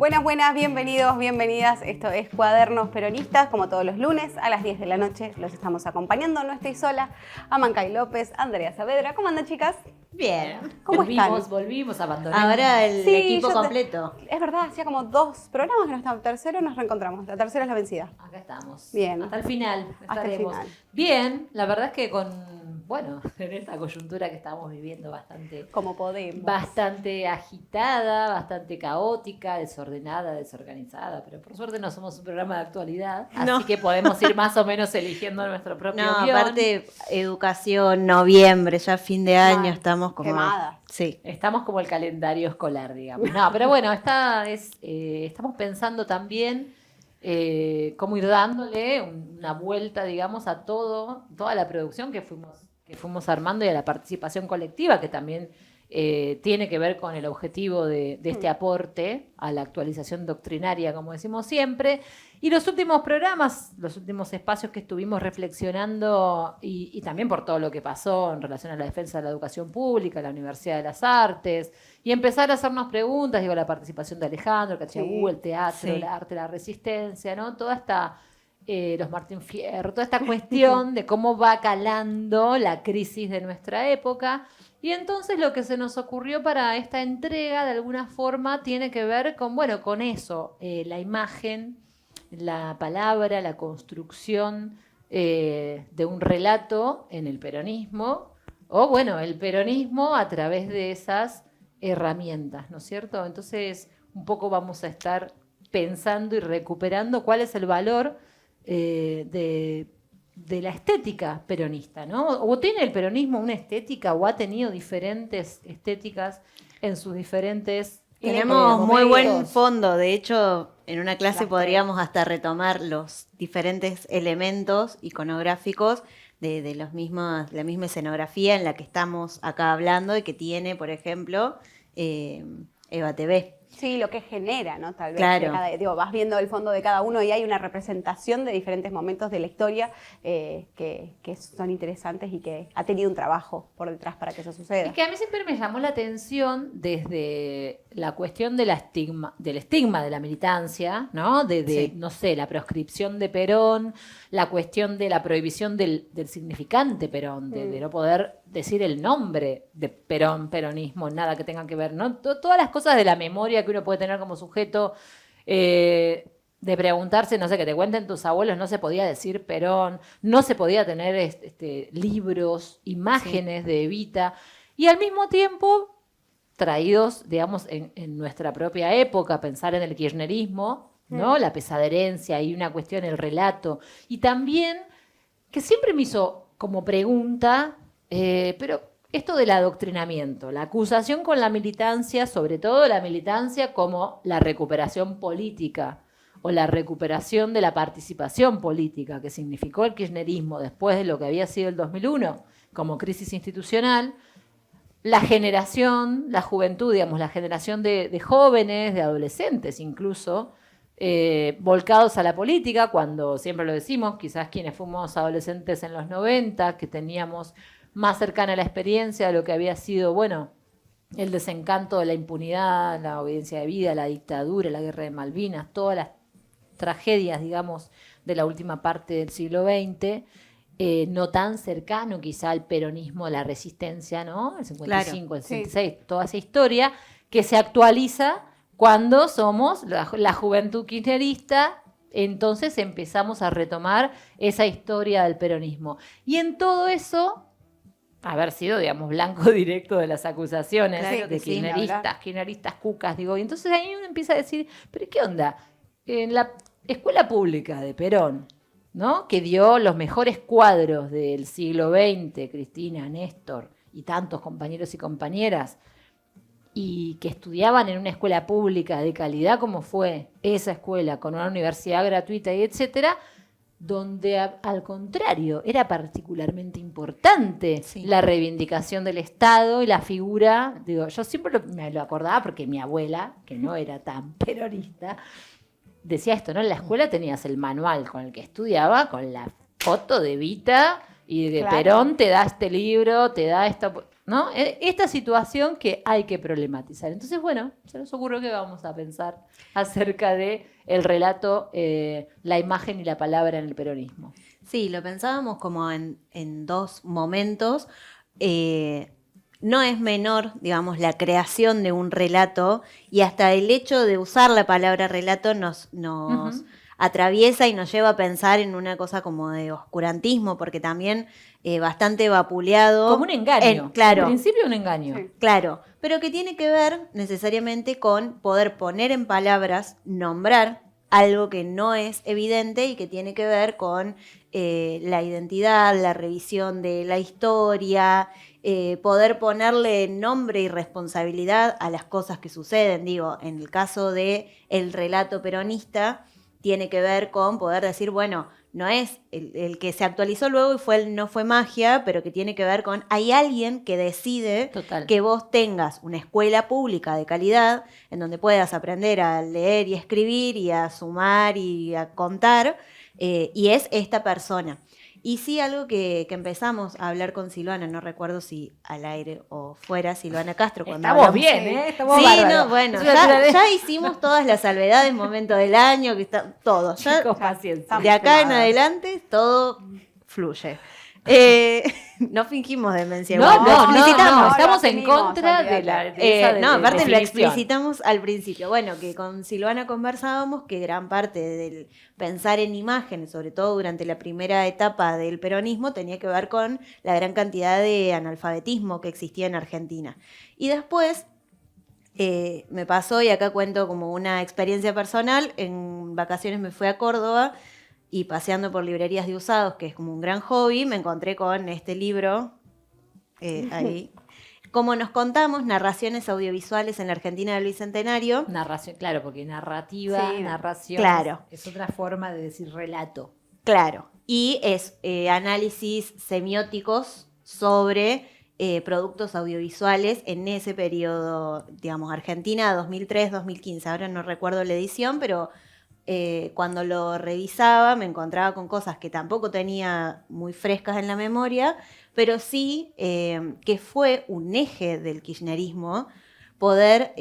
Buenas, buenas, bienvenidos, bienvenidas. Esto es Cuadernos Peronistas, como todos los lunes a las 10 de la noche. Los estamos acompañando, no estoy sola. Amancay López, Andrea Saavedra. ¿Cómo andan, chicas? Bien. ¿Cómo Volvimos, abandonamos. Ahora el Sí, equipo completo. Es verdad, hacía como 2 programas que no estábamos. Tercero nos reencontramos. La tercera es la vencida. Acá estamos. Bien. Hasta el final Hasta el estaremos. final. Bien, la verdad es que en esta coyuntura que estamos viviendo Como podemos. bastante agitada, bastante caótica, desordenada, desorganizada, pero por suerte no somos un programa de actualidad, así que podemos ir más o menos eligiendo nuestro propio guión. Aparte, educación, noviembre, ya fin de año, Mal. estamos como... Quemada. Sí. Estamos como el calendario escolar, digamos. No, pero bueno, estamos pensando también cómo ir dándole una vuelta, digamos, a toda la producción que fuimos armando y a la participación colectiva, que también tiene que ver con el objetivo de este aporte a la actualización doctrinaria, como decimos siempre. Y los últimos programas, los últimos espacios que estuvimos reflexionando y también por todo lo que pasó en relación a la defensa de la educación pública, la Universidad de las Artes, y empezar a hacernos preguntas, la participación de Alejandro, Cachagú, el teatro, el arte, la resistencia, ¿no? Toda esta... los Martín Fierro, toda esta cuestión de cómo va calando la crisis de nuestra época. Y entonces lo que se nos ocurrió para esta entrega, de alguna forma, tiene que ver con eso, la imagen, la palabra, la construcción de un relato en el peronismo, o el peronismo a través de esas herramientas, ¿no es cierto? Entonces, un poco vamos a estar pensando y recuperando cuál es el valor de la estética peronista, ¿no? ¿O tiene el peronismo una estética o ha tenido diferentes estéticas en sus diferentes Tenemos muy buen momentos? fondo, de hecho, en una clase podríamos hasta retomar los diferentes elementos iconográficos de la misma escenografía en la que estamos acá hablando y que tiene, por ejemplo, Eva TV. Sí, lo que genera, ¿no? Tal vez. Claro. Vas viendo el fondo de cada uno y hay una representación de diferentes momentos de la historia que son interesantes y que ha tenido un trabajo por detrás para que eso suceda. Es que a mí siempre me llamó la atención desde la cuestión del estigma de la militancia, ¿no? No sé, la proscripción de Perón, la cuestión de la prohibición del significante Perón, de no poder decir el nombre de Perón, peronismo, nada que tenga que ver, ¿no? Todas las cosas de la memoria que uno puede tener como sujeto, de preguntarse, no sé, que te cuenten tus abuelos, no se podía decir Perón, no se podía tener libros, imágenes de Evita, y al mismo tiempo traídos, digamos, en nuestra propia época, pensar en el kirchnerismo, ¿no? La pesaderencia y una cuestión, el relato, y también que siempre me hizo como pregunta, pero esto del adoctrinamiento, la acusación con la militancia, sobre todo la militancia como la recuperación política o la recuperación de la participación política que significó el kirchnerismo después de lo que había sido el 2001 como crisis institucional, la generación, la juventud, digamos, la generación de jóvenes, de adolescentes incluso, volcados a la política, cuando siempre lo decimos, quizás quienes fuimos adolescentes en los 90, que teníamos más cercana a la experiencia de lo que había sido, el desencanto de la impunidad, la obediencia de vida, la dictadura, la guerra de Malvinas, todas las tragedias, digamos, de la última parte del siglo XX, no tan cercano quizá al peronismo, la resistencia, ¿no? El 55, claro, el 66, sí. Toda esa historia que se actualiza cuando somos la juventud kirchnerista. Entonces empezamos a retomar esa historia del peronismo. Y en todo eso, haber sido, digamos, blanco directo de las acusaciones, claro, de kirchneristas, cucas, digo. Y entonces ahí uno empieza a decir, ¿pero qué onda? En la escuela pública de Perón, ¿no? Que dio los mejores cuadros del siglo XX, Cristina, Néstor y tantos compañeros y compañeras, y que estudiaban en una escuela pública de calidad como fue esa escuela, con una universidad gratuita y etcétera, donde al contrario era particularmente importante la reivindicación del Estado y la figura, digo, yo siempre me lo acordaba porque mi abuela, que no era tan peronista, decía esto, ¿no? En la escuela tenías el manual con el que estudiaba, con la foto de Evita y de claro. Perón te da este libro, te da esto. ¿no? Esta situación que hay que problematizar. Entonces, bueno, se nos ocurrió que vamos a pensar acerca de el relato, la imagen y la palabra en el peronismo. Sí, lo pensábamos como en dos momentos. No es menor, digamos, la creación de un relato y hasta el hecho de usar la palabra relato nos atraviesa y nos lleva a pensar en una cosa como de oscurantismo, porque también bastante vapuleado. Como un engaño. Claro. En principio un engaño. Sí. Claro, pero que tiene que ver necesariamente con poder poner en palabras, nombrar algo que no es evidente y que tiene que ver con la identidad, la revisión de la historia, poder ponerle nombre y responsabilidad a las cosas que suceden. Digo, en el caso de el relato peronista, tiene que ver con poder decir, bueno, no es el que se actualizó luego y no fue magia, pero que tiene que ver con, hay alguien que decide que vos tengas una escuela pública de calidad en donde puedas aprender a leer y escribir y a sumar y a contar, y es esta persona. Y sí, algo que empezamos a hablar con Silvana, no recuerdo si al aire o fuera, Silvana Castro. Cuando estamos bien, ¿eh? Estamos sí, bárbaros. No, bueno, ya hicimos todas las salvedades, momento del año, que está todo. Chicos, paciencia. De acá en adelante, todo fluye. No fingimos demencia. No, estamos en asumimos, contra de esa no, aparte lo definición. explicitamos al principio. Bueno, que con Silvana conversábamos que gran parte del pensar en imágenes, sobre todo durante la primera etapa del peronismo, tenía que ver con la gran cantidad de analfabetismo que existía en Argentina. Y después me pasó, y acá cuento como una experiencia personal, en vacaciones me fui a Córdoba y paseando por librerías de usados, que es como un gran hobby, me encontré con este libro, ahí. Como nos contamos, narraciones audiovisuales en la Argentina del Bicentenario. Narración, claro, porque narrativa, sí, narración, claro, es otra forma de decir relato. Claro, y es análisis semióticos sobre productos audiovisuales en ese periodo, digamos, Argentina 2003-2015. Ahora no recuerdo la edición, pero cuando lo revisaba me encontraba con cosas que tampoco tenía muy frescas en la memoria, pero sí que fue un eje del kirchnerismo poder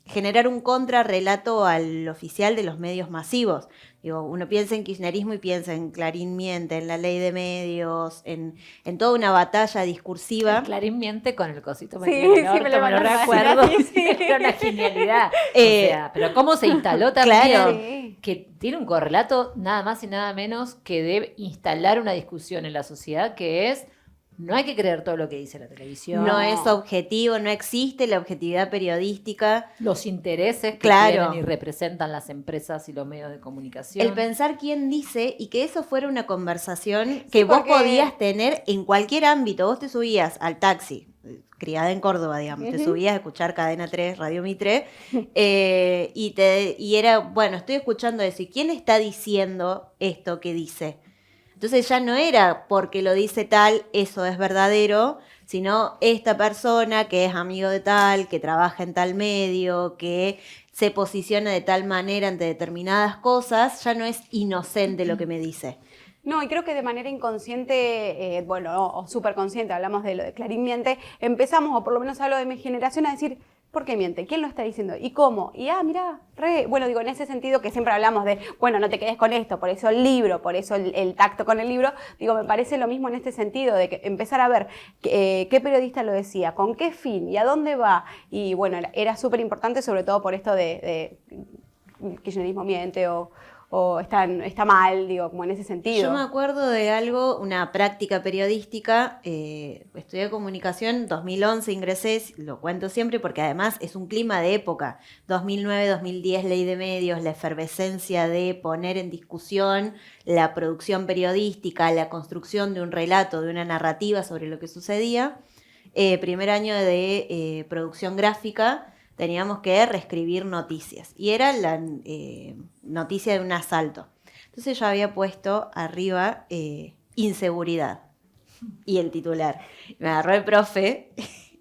generar un contrarrelato al oficial de los medios masivos. Digo, uno piensa en kirchnerismo y piensa en Clarín miente, en la ley de medios, en toda una batalla discursiva. El Clarín miente con el cosito. Sí, me lo recuerdo. Sí. Era una genialidad. O sea, pero cómo se instaló también, claro, que tiene un correlato nada más y nada menos que debe instalar una discusión en la sociedad que es: no hay que creer todo lo que dice la televisión. No es objetivo, no existe la objetividad periodística. Los intereses que claro, tienen y representan las empresas y los medios de comunicación. El pensar quién dice y que eso fuera una conversación que vos podías tener en cualquier ámbito. Vos te subías al taxi, criada en Córdoba, digamos, te subías a escuchar Cadena 3, Radio Mitre, y era, bueno, estoy escuchando eso. ¿Y quién está diciendo esto que dice? Entonces ya no era porque lo dice tal, eso es verdadero, sino esta persona que es amigo de tal, que trabaja en tal medio, que se posiciona de tal manera ante determinadas cosas, ya no es inocente lo que me dice. No, y creo que de manera inconsciente, o superconsciente, hablamos de lo de Clarín miente, empezamos, o por lo menos hablo de mi generación, a decir, ¿por qué miente? ¿Quién lo está diciendo? ¿Y cómo? Y mirá, digo, en ese sentido que siempre hablamos de, bueno, no te quedes con esto, por eso el libro, por eso el tacto con el libro, digo, me parece lo mismo en este sentido, de que empezar a ver qué periodista lo decía, con qué fin y a dónde va. Y bueno, era súper importante, sobre todo por esto de kirchnerismo miente o está mal, digo, como en ese sentido. Yo me acuerdo de algo, una práctica periodística, estudié comunicación, 2011 ingresé, lo cuento siempre porque además es un clima de época, 2009-2010 ley de medios, la efervescencia de poner en discusión la producción periodística, la construcción de un relato, de una narrativa sobre lo que sucedía. Primer año de producción gráfica, teníamos que reescribir noticias. Y era la noticia de un asalto. Entonces yo había puesto arriba inseguridad. Y el titular. Me agarró el profe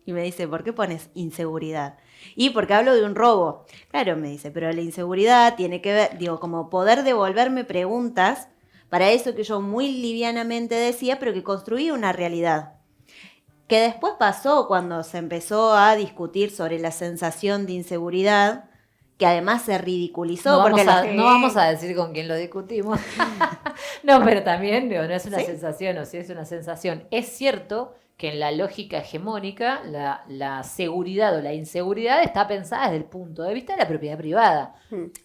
y me dice, ¿por qué pones inseguridad? Y porque hablo de un robo. Claro, me dice, pero la inseguridad tiene que ver, digo, como poder devolverme preguntas para eso que yo muy livianamente decía, pero que construía una realidad. que después pasó cuando se empezó a discutir sobre la sensación de inseguridad, que además se ridiculizó. No vamos a decir con quién lo discutimos. No, pero también digo, no es una sensación, o sí es una sensación. Es cierto que en la lógica hegemónica la seguridad o la inseguridad está pensada desde el punto de vista de la propiedad privada.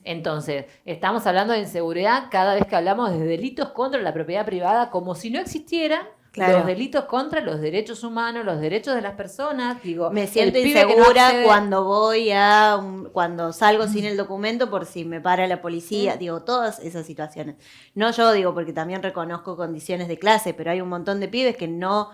Entonces, estamos hablando de inseguridad cada vez que hablamos de delitos contra la propiedad privada, como si no existieran los delitos contra los derechos humanos, los derechos de las personas. Digo, me siento insegura cuando cuando salgo sin el documento por si me para la policía. Digo, todas esas situaciones. No yo digo, porque también reconozco condiciones de clase, pero hay un montón de pibes que no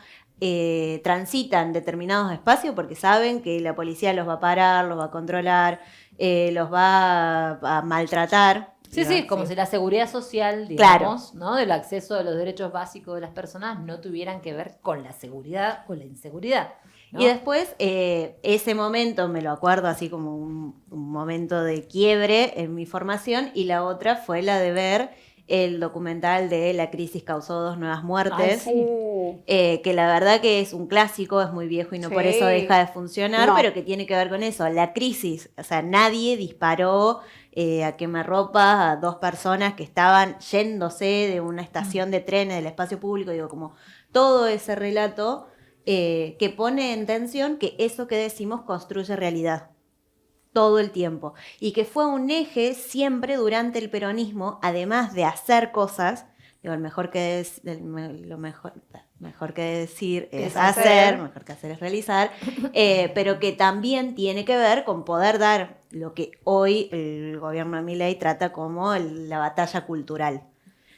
transitan determinados espacios porque saben que la policía los va a parar, los va a controlar, los va a maltratar. Sí, como si la seguridad social, digamos, ¿no? Del acceso a los derechos básicos de las personas no tuvieran que ver con la seguridad o la inseguridad, ¿no? Y después, ese momento me lo acuerdo así como un momento de quiebre en mi formación, y la otra fue la de ver el documental de La crisis causó 2 nuevas muertes. Ay, sí. Que la verdad que es un clásico, es muy viejo y no por eso deja de funcionar, pero que tiene que ver con eso, la crisis. O sea, nadie disparó a quemarropa a 2 personas que estaban yéndose de una estación de trenes del espacio público. Digo, como todo ese relato que pone en tensión que eso que decimos construye realidad todo el tiempo, y que fue un eje siempre durante el peronismo, además de hacer cosas. Digo, mejor que decir es hacer, mejor que hacer es realizar, pero que también tiene que ver con poder dar lo que hoy el gobierno de Milei trata como la batalla cultural.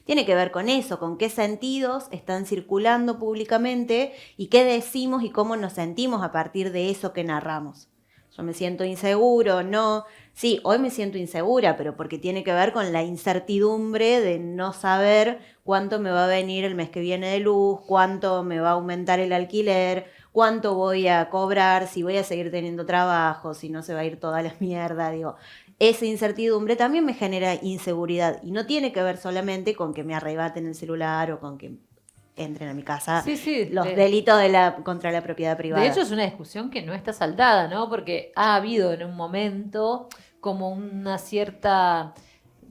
Tiene que ver con eso, con qué sentidos están circulando públicamente y qué decimos y cómo nos sentimos a partir de eso que narramos. Yo me siento inseguro, no. Sí, hoy me siento insegura, pero porque tiene que ver con la incertidumbre de no saber cuánto me va a venir el mes que viene de luz, cuánto me va a aumentar el alquiler, cuánto voy a cobrar, si voy a seguir teniendo trabajo, si no se va a ir toda la mierda. Digo, esa incertidumbre también me genera inseguridad, y no tiene que ver solamente con que me arrebaten el celular o con que entren a mi casa los delitos contra la propiedad privada. De hecho, es una discusión que no está saldada, ¿no? Porque ha habido en un momento como una cierta,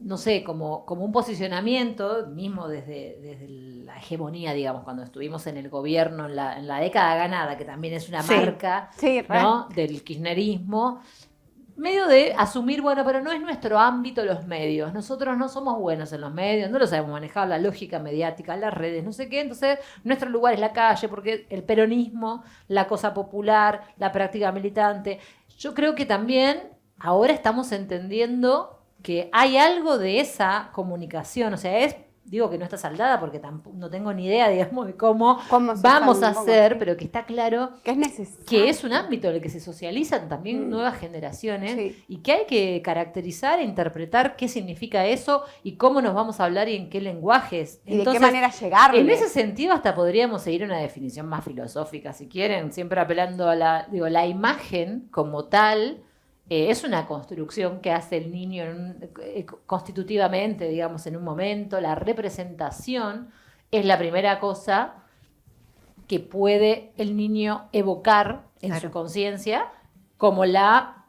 no sé, como un posicionamiento, mismo desde la hegemonía, digamos, cuando estuvimos en el gobierno en la década ganada, que también es una marca, ¿no? Del kirchnerismo, medio de asumir, bueno, pero no es nuestro ámbito los medios, nosotros no somos buenos en los medios, no lo sabemos manejar, la lógica mediática, las redes, no sé qué, entonces nuestro lugar es la calle, porque el peronismo, la cosa popular, la práctica militante. Yo creo que también ahora estamos entendiendo que hay algo de esa comunicación, o sea, digo que no está saldada porque tampoco, no tengo ni idea, digamos, de cómo vamos a hacer, pero que está claro que es necesario, que es un ámbito en el que se socializan también nuevas generaciones y que hay que caracterizar e interpretar qué significa eso y cómo nos vamos a hablar y en qué lenguajes. Y entonces, de qué manera llegarle. En ese sentido hasta podríamos seguir una definición más filosófica, si quieren, siempre apelando a la imagen como tal. Es una construcción que hace el niño constitutivamente, digamos, en un momento. La representación es la primera cosa que puede el niño evocar en su conciencia como la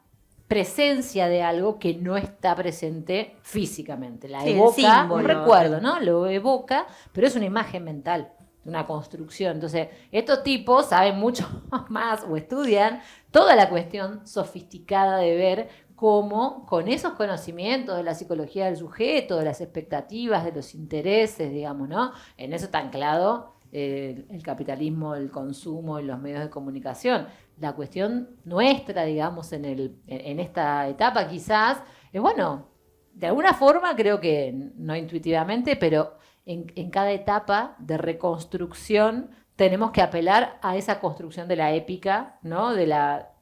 presencia de algo que no está presente físicamente. La evoca, un recuerdo, ¿no? Lo evoca, pero es una imagen mental, una construcción. Entonces, estos tipos saben mucho más o estudian toda la cuestión sofisticada de ver cómo con esos conocimientos de la psicología del sujeto, de las expectativas, de los intereses, digamos, ¿no? En eso está anclado el capitalismo, el consumo y los medios de comunicación. La cuestión nuestra, digamos, en esta etapa quizás, es bueno, de alguna forma creo que no intuitivamente, pero en cada etapa de reconstrucción tenemos que apelar a esa construcción de la épica, ¿no? De la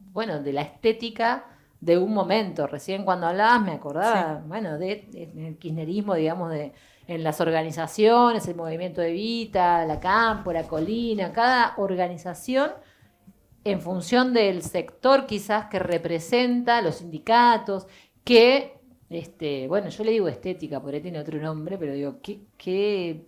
estética de un momento. Recién cuando hablabas me acordaba, del kirchnerismo, digamos, en las organizaciones, el movimiento Evita, la Campo, la Colina, cada organización en función del sector quizás que representa, los sindicatos, que yo le digo estética, por ahí tiene otro nombre, pero digo, qué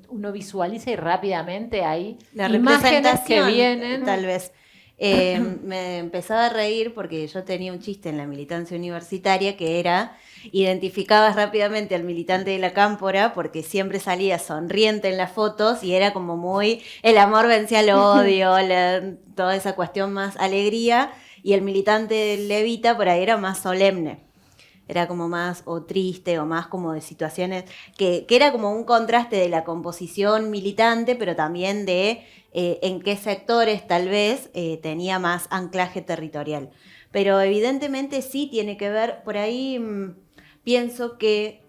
uno visualiza y rápidamente hay La imágenes que representación, vienen. tal vez. Me empezaba a reír porque yo tenía un chiste en la militancia universitaria que era, identificabas rápidamente al militante de la cámpora porque siempre salía sonriente en las fotos y era como muy, el amor vencía al odio, toda esa cuestión más alegría, y el militante del Levita por ahí era más solemne. Era como más o triste o más como de situaciones que era como un contraste de la composición militante, pero también de en qué sectores tal vez tenía más anclaje territorial. Pero evidentemente sí tiene que ver, por ahí pienso que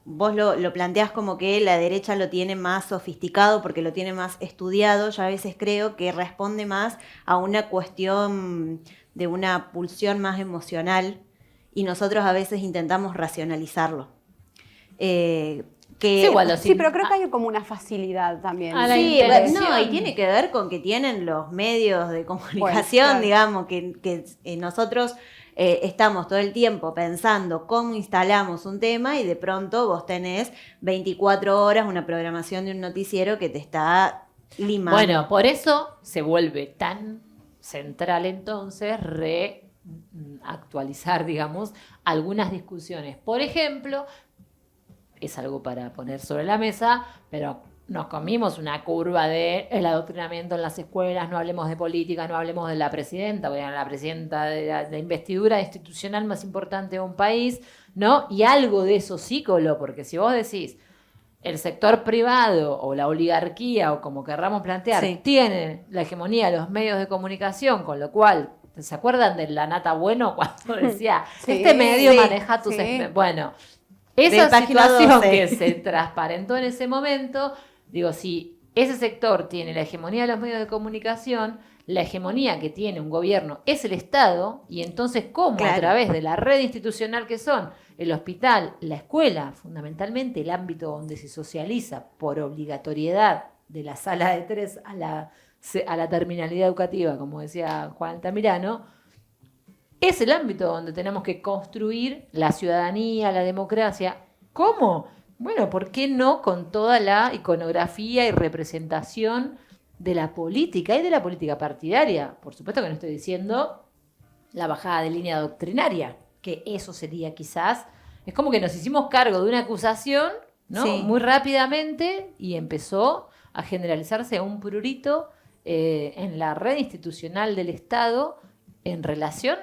vos lo planteás como que la derecha lo tiene más sofisticado porque lo tiene más estudiado. Yo a veces creo que responde más a una cuestión de una pulsión más emocional y nosotros a veces intentamos racionalizarlo. Sí, igual Sí, pero creo que hay como una facilidad también. A la Sí, intervención. no, y tiene que ver con que tienen los medios de comunicación, Claro. digamos, que nosotros estamos todo el tiempo pensando cómo instalamos un tema y de pronto vos tenés 24 horas una programación de un noticiero que te está limando. Bueno, por eso se vuelve tan central entonces actualizar, digamos, algunas discusiones. Por ejemplo, es algo para poner sobre la mesa, pero nos comimos una curva de el adoctrinamiento en las escuelas, no hablemos de política, no hablemos de la presidenta, bueno, la presidenta de la investidura institucional más importante de un país, ¿no? Y algo de eso sí coló, porque si vos decís el sector privado o la oligarquía o como querramos plantear, Sí. tiene la hegemonía de los medios de comunicación, con lo cual, ¿se acuerdan de la Nata Bueno cuando decía, Sí, este medio sí, maneja tus... sí. Bueno, De esa página situación 12. que se transparentó en ese momento, digo, si ese sector tiene la hegemonía de los medios de comunicación, la hegemonía que tiene un gobierno es el Estado, y entonces cómo a Claro. través de la red institucional que son el hospital, la escuela, fundamentalmente el ámbito donde se socializa por obligatoriedad de la sala de 3 a la terminalidad educativa, como decía Juan Altamirano, es el ámbito donde tenemos que construir la ciudadanía, la democracia. ¿Cómo? Bueno, ¿por qué no con toda la iconografía y representación de la política y de la política partidaria? Por supuesto que no estoy diciendo la bajada de línea doctrinaria, que eso sería quizás, es como que nos hicimos cargo de una acusación, ¿no? Sí. Muy rápidamente y empezó a generalizarse un prurito en la red institucional del Estado en relación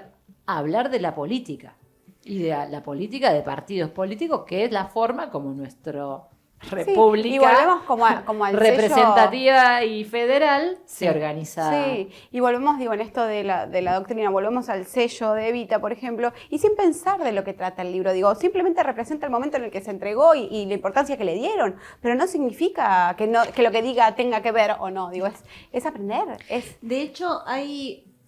a hablar de la política y de la política de partidos políticos, que es la forma como nuestra república y volvemos como al representativa y federal se organiza. Sí, y volvemos, digo, en esto de la doctrina, volvemos al sello de Evita, por ejemplo, y sin pensar de lo que trata el libro, digo, simplemente representa el momento en el que se entregó y la importancia que le dieron, pero no significa que lo que diga tenga que ver o no, digo, es aprender, es... De hecho,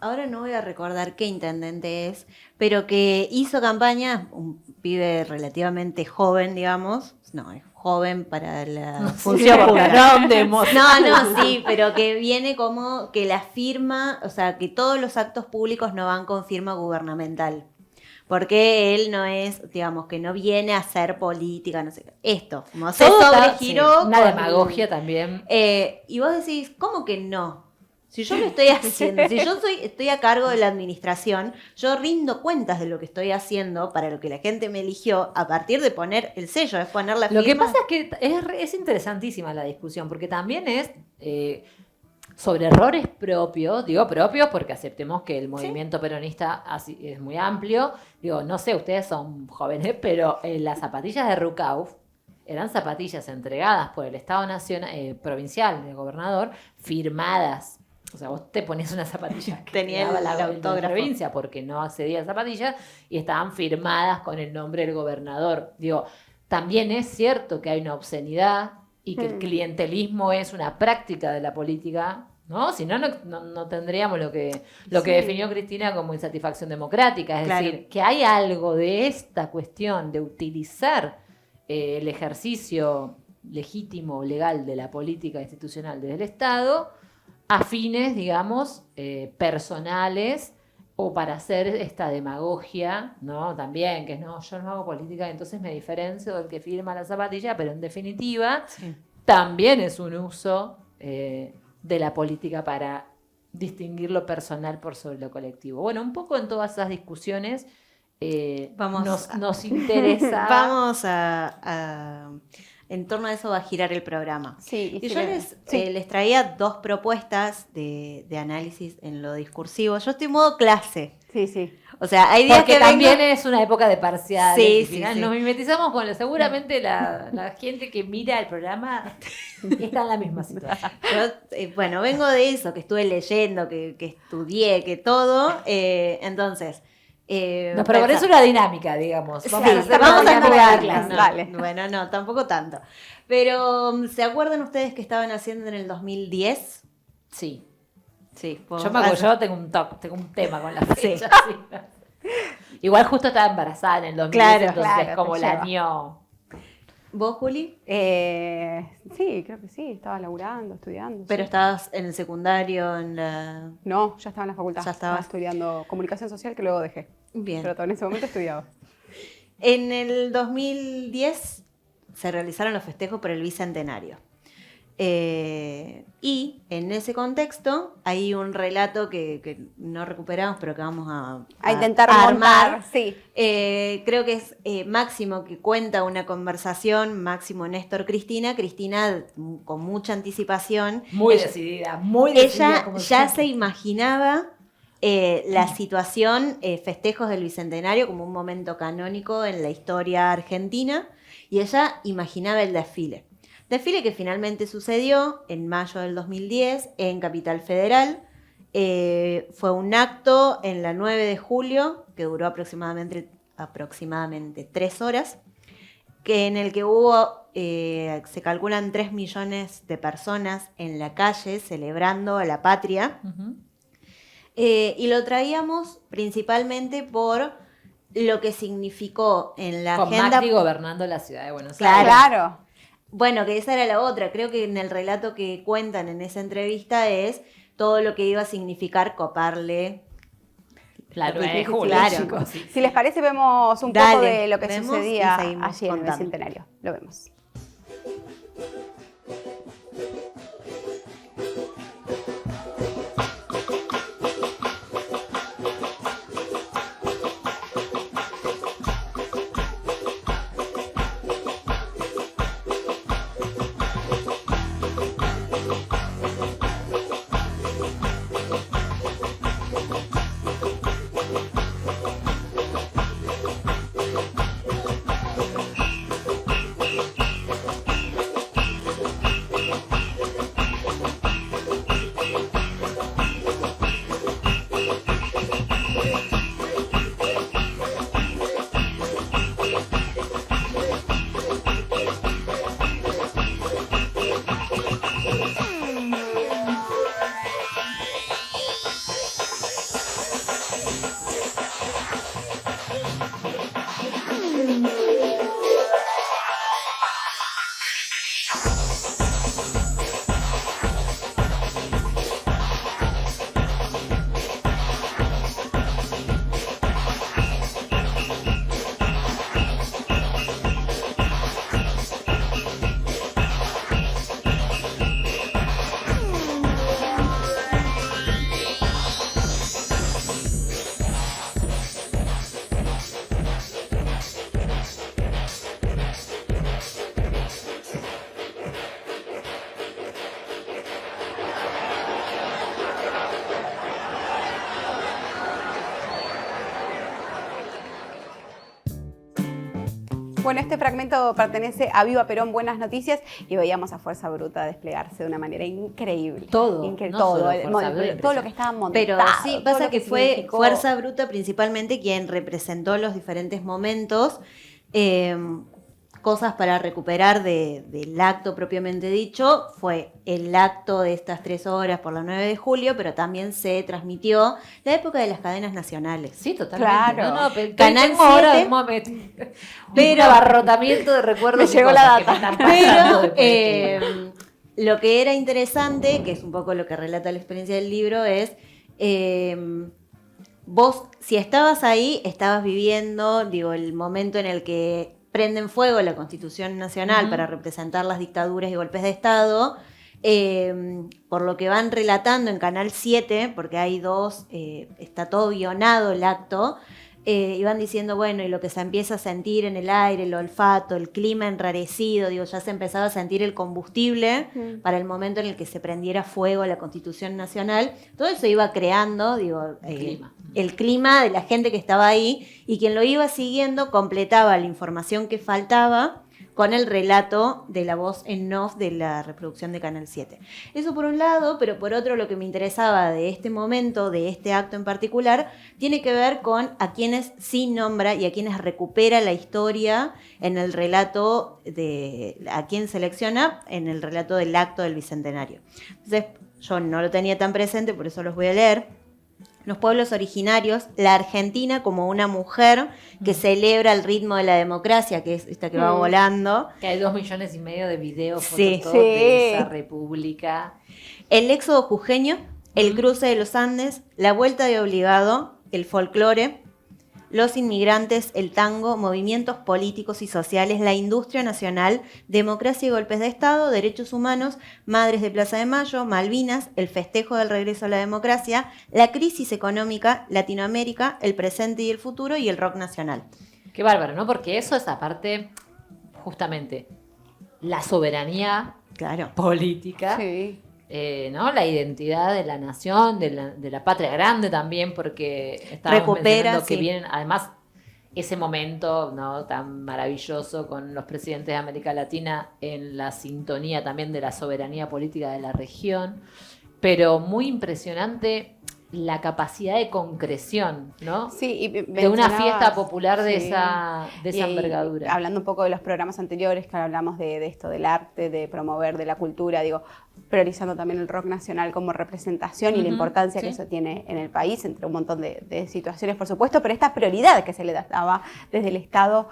ahora no voy a recordar qué intendente es, pero que hizo campaña, un pibe relativamente joven, digamos, no, es joven para la función pública. No, sí, pero que viene como que la firma, o sea, que todos los actos públicos no van con firma gubernamental. Porque él no es, digamos, que no viene a hacer política, no sé, esto, como se sobregiró. Sí, una demagogia también. Y vos decís, ¿cómo que no? Si yo lo estoy haciendo, si yo estoy a cargo de la administración, yo rindo cuentas de lo que estoy haciendo para lo que la gente me eligió a partir de poner el sello, es poner la firma. Lo que pasa es que es interesantísima la discusión, porque también es sobre errores propios, digo propios porque aceptemos que el movimiento peronista así es muy amplio. Digo, no sé, ustedes son jóvenes, pero las zapatillas de Rucauf eran zapatillas entregadas por el Estado nacional, provincial del gobernador, firmadas. O sea, vos te ponías una zapatilla que tenía daba el la autógrafo. provincia porque no accedía a zapatillas y estaban firmadas con el nombre del gobernador. Digo, también es cierto que hay una obscenidad y que el clientelismo es una práctica de la política, ¿no? Si no, no tendríamos lo que definió Cristina como insatisfacción democrática. Es decir, que hay algo de esta cuestión de utilizar el ejercicio legítimo, legal de la política institucional desde el Estado a fines, digamos, personales o para hacer esta demagogia, ¿no? También, que no, yo no hago política, entonces me diferencio del que firma la zapatilla, pero en definitiva también es un uso de la política para distinguir lo personal por sobre lo colectivo. Bueno, un poco en todas esas discusiones nos interesa. Vamos en torno a eso va a girar el programa. Sí, y yo les traía 2 propuestas de análisis en lo discursivo. Yo estoy en modo clase. Sí, sí. O sea, hay días porque que también es una época de parciales. Sí, al final sí. nos mimetizamos con seguramente la gente que mira el programa está en la misma situación. Yo, bueno, vengo de eso, que estuve leyendo, que estudié, que todo. Entonces... No, pero por eso una dinámica, digamos. Sí, vamos a hacer vamos una a dinámica. jugar. Dale. Bueno, no, tampoco tanto. Pero, ¿se acuerdan ustedes que estaban haciendo en el 2010? Sí. Sí. Yo me acuerdo, yo tengo un tema con la fecha. Sí. Igual justo estaba embarazada en el 2010, Claro, entonces claro, como te la lleva. año... ¿Vos, Juli? Sí, creo que sí. Estaba laburando, estudiando. Pero sí. estabas en el secundario, en la... No, ya estaba en la facultad. Ya estaba estabas. estudiando comunicación social que luego dejé. Bien. Pero en ese momento estudiaba. En el 2010 se realizaron los festejos por el Bicentenario. Y en ese contexto hay un relato que no recuperamos, pero que vamos a intentar armar. montar, sí. Creo que es Máximo que cuenta una conversación, Máximo Néstor Cristina con mucha anticipación. Muy Ella- decidida, muy decidida. Ella como ya siempre. se imaginaba la situación, festejos del Bicentenario como un momento canónico en la historia argentina, y ella imaginaba el desfile. Desfile que finalmente sucedió en mayo del 2010 en Capital Federal. Fue un acto en la 9 de julio que duró aproximadamente 3 horas, en el que hubo, se calculan 3 millones de personas en la calle celebrando a la patria. Ujú. Y lo traíamos principalmente por lo que significó en la Con agenda. Macri gobernando la ciudad de Buenos Claro. Aires. Claro. Bueno, que esa era la otra. Creo que en el relato que cuentan en esa entrevista es todo lo que iba a significar coparle. La 9 de Sí, julio, claro. chicos. Sí. Si les parece, vemos un Dale, poco de lo que vemos sucedía y seguimos allí en el contando. Bicentenario. Lo vemos. Bueno, este fragmento pertenece a Viva Perón, Buenas Noticias, y veíamos a Fuerza Bruta desplegarse de una manera increíble. Todo, no todo, solo el Fuerza Bruta, todo lo que estaba montado. Pero sí, todo pasa lo que fue significó. Fuerza Bruta principalmente quien representó los diferentes momentos, cosas para recuperar del acto propiamente dicho. Fue el acto de estas 3 horas por la 9 de julio, pero también se transmitió la época de las cadenas nacionales. Sí, totalmente. Claro. No, pero Canal tengo ahora 7. un momento. Pero- Un abarrotamiento de recuerdos. Me llegó y la cosas que data. me están pasando Pero después de este lo que era interesante, que es un poco lo que relata la experiencia del libro, es vos, si estabas ahí, estabas viviendo, digo, el momento en el que prenden fuego la Constitución Nacional para representar las dictaduras y golpes de Estado. Por lo que van relatando en Canal 7, porque hay dos, está todo guionado el acto, y van diciendo, bueno, y lo que se empieza a sentir en el aire, el olfato, el clima enrarecido, digo, ya se empezaba a sentir el combustible para el momento en el que se prendiera fuego la Constitución Nacional. Todo eso iba creando, digo, el clima de la gente que estaba ahí, y quien lo iba siguiendo completaba la información que faltaba con el relato de la voz en off de la reproducción de Canal 7. Eso por un lado, pero por otro lo que me interesaba de este momento, de este acto en particular, tiene que ver con a quienes sí nombra y a quienes recupera la historia en el relato a quien selecciona en el relato del acto del Bicentenario. Entonces, yo no lo tenía tan presente, por eso los voy a leer. Los pueblos originarios, la Argentina como una mujer que celebra el ritmo de la democracia, que es esta que va volando. Que hay 2,5 millones de videos Sí. de esa república. El éxodo jujeño, el cruce de los Andes, la vuelta de obligado, el folclore, los inmigrantes, el tango, movimientos políticos y sociales, la industria nacional, democracia y golpes de Estado, derechos humanos, madres de Plaza de Mayo, Malvinas, el festejo del regreso a la democracia, la crisis económica, Latinoamérica, el presente y el futuro y el rock nacional. Qué bárbaro, ¿no? Porque eso es aparte, justamente, la soberanía política. Sí. ¿No? La identidad de la nación, de la patria grande también, porque estábamos mencionando que vienen, además, ese momento, ¿no?, tan maravilloso con los presidentes de América Latina en la sintonía también de la soberanía política de la región, pero muy impresionante la capacidad de concreción, ¿no? Sí, y de una fiesta popular de esa envergadura. Hablando un poco de los programas anteriores, que hablamos de esto, del arte, de promover, de la cultura, digo, priorizando también el rock nacional como representación y la importancia que eso tiene en el país, entre un montón de situaciones, por supuesto, pero esta prioridad que se le daba desde el Estado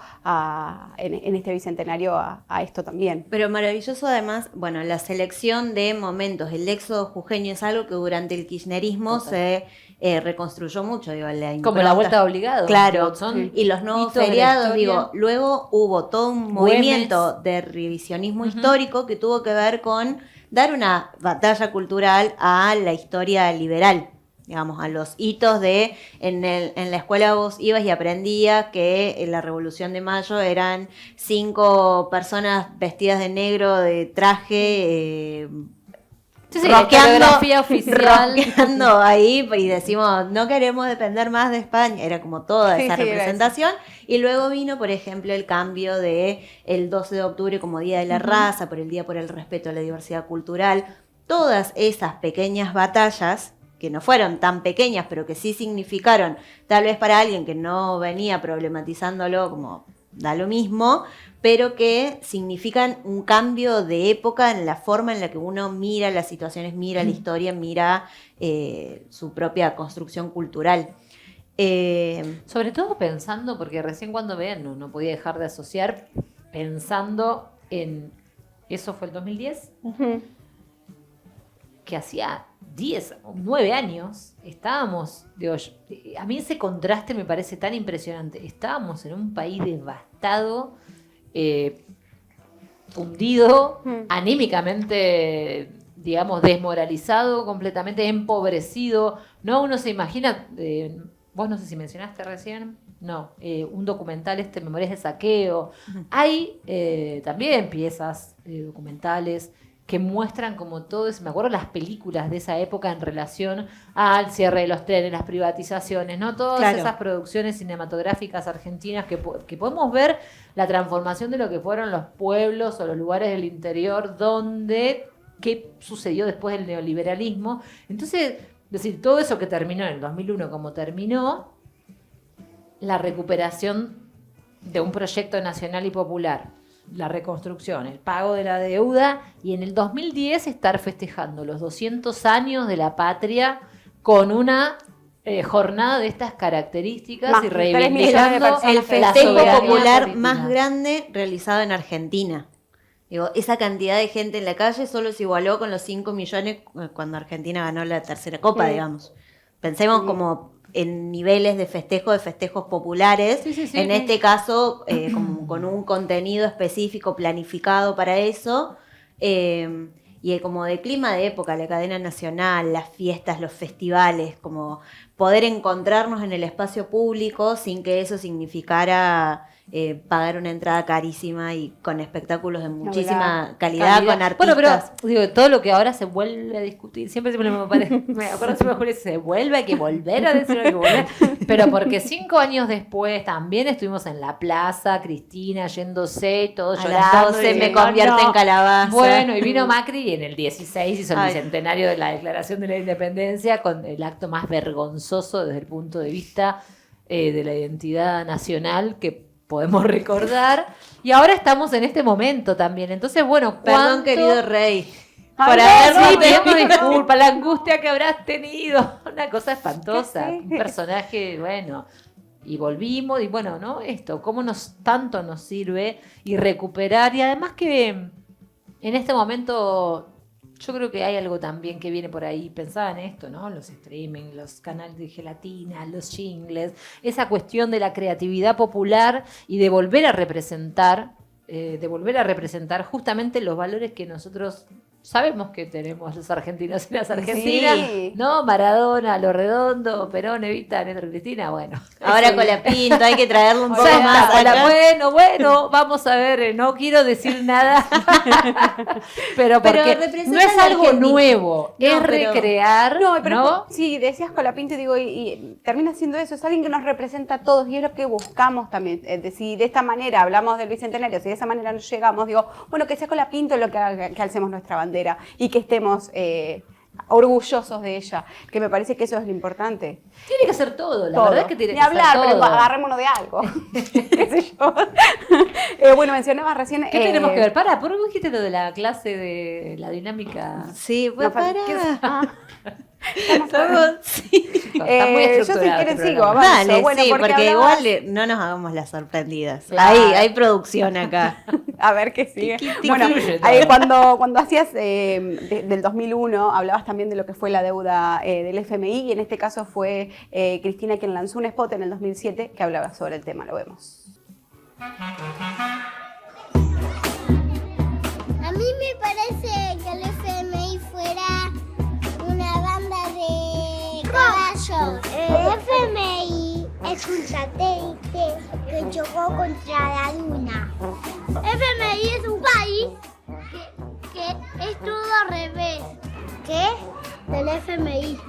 en este bicentenario a esto también. Pero maravilloso además, bueno, la selección de momentos, el éxodo jujeño es algo que durante el kirchnerismo se reconstruyó mucho, digo, como la vuelta de obligado. Claro, y los nuevos feriados, digo, luego hubo todo un movimiento de revisionismo histórico que tuvo que ver con dar una batalla cultural a la historia liberal, digamos, a los hitos de, en la escuela vos ibas y aprendías que en la Revolución de Mayo eran 5 personas vestidas de negro, de traje, la coreografía oficial. Rockeando ahí, y decimos, no queremos depender más de España. Era como toda esa representación. Y luego vino, por ejemplo, el cambio de el 12 de octubre como Día de la Raza, por el Día por el Respeto a la Diversidad Cultural. Todas esas pequeñas batallas, que no fueron tan pequeñas, pero que sí significaron, tal vez para alguien que no venía problematizándolo como da lo mismo, pero que significan un cambio de época en la forma en la que uno mira las situaciones, mira la historia, mira su propia construcción cultural. Sobre todo pensando, porque recién cuando vean, no podía dejar de asociar, pensando en, eso fue el 2010, que hacía 10 o 9 años estábamos, digo, a mí ese contraste me parece tan impresionante, estábamos en un país devastado, hundido, anímicamente, digamos, desmoralizado, completamente empobrecido, ¿no? Uno se imagina, vos no sé si mencionaste recién, no, un documental, Memorias de Saqueo. Hay también piezas documentales que muestran como todo eso. Me acuerdo las películas de esa época en relación al cierre de los trenes, las privatizaciones, ¿no? Todas esas producciones cinematográficas argentinas que podemos ver la transformación de lo que fueron los pueblos o los lugares del interior donde, qué sucedió después del neoliberalismo. Entonces, es decir, todo eso que terminó en el 2001 como terminó, la recuperación de un proyecto nacional y popular, la reconstrucción, el pago de la deuda, y en el 2010 estar festejando los 200 años de la patria con una jornada de estas características y reivindicando el festejo popular más grande realizado en Argentina. Digo, esa cantidad de gente en la calle solo se igualó con los 5 millones cuando Argentina ganó la tercera copa, digamos. Pensemos como en niveles de festejos populares. En este caso, como con un contenido específico planificado para eso. Y como de clima de época, la cadena nacional, las fiestas, los festivales, como poder encontrarnos en el espacio público sin que eso significara pagar una entrada carísima y con espectáculos de muchísima calidad, con artistas. Bueno, pero digo, todo lo que ahora se vuelve a discutir, siempre me acuerdo siempre Julio, se vuelve, hay que volver a decir, hay que volver, pero porque 5 años después también estuvimos en la plaza, Cristina yéndose, todos llorando. A las 12 me convierte en calabaza. Bueno, y vino Macri y en el 16 hizo el bicentenario de la Declaración de la Independencia con el acto más vergonzoso desde el punto de vista de la identidad nacional que podemos recordar, y ahora estamos en este momento también. Entonces, bueno, perdón, querido rey, por habernos pedimos disculpas, la angustia que habrás tenido, una cosa espantosa, un personaje, bueno, y volvimos, y bueno, ¿no? Esto, cómo tanto nos sirve y recuperar, y además que en este momento yo creo que hay algo también que viene por ahí. Pensaba en esto, ¿no? Los streaming, los canales de gelatina, los jingles, esa cuestión de la creatividad popular y de volver a representar justamente los valores que nosotros sabemos que tenemos los argentinos y las argentinas, sí. ¿no? Maradona, Lo Redondo, Perón, Evita, Néstor Cristina, bueno. Ahora Colapinto, hay que traerle un poco más. Bueno, vamos a ver, no quiero decir nada, pero no es algo nuevo, es recrear, ¿no? Sí, decías Colapinto, digo, y termina siendo eso, es alguien que nos representa a todos, y es lo que buscamos también. Si de esta manera hablamos del Bicentenario, si de esa manera nos llegamos, digo, bueno, que sea Colapinto lo que haga que alcemos nuestra bandera y que estemos orgullosos de ella, que me parece que eso es lo importante. Tiene que ser todo, la verdad es que tiene Ni que hablar, ser todo. pero agarrémonos de algo. ¿Qué sé yo? Bueno, mencionabas recién... ¿Qué tenemos que ver? ¿Por qué dijiste lo de la clase de la dinámica? Sí, pues Sí. Está muy yo si quieren sigo, avanzo. Dale, bueno, sí, porque hablabas... igual no nos hagamos las sorprendidas. Claro. Hay producción acá. A ver qué sigue. Bueno, cuando hacías del 2001, hablabas también de lo que fue la deuda del FMI, y en este caso fue Cristina quien lanzó un spot en el 2007 que hablaba sobre el tema. Lo vemos. A mí me parece que el FMI fuera una banda de caballos. El FMI es un satélite que chocó contra la luna. FMI es un país que es todo al revés. ¿Qué? Del FMI.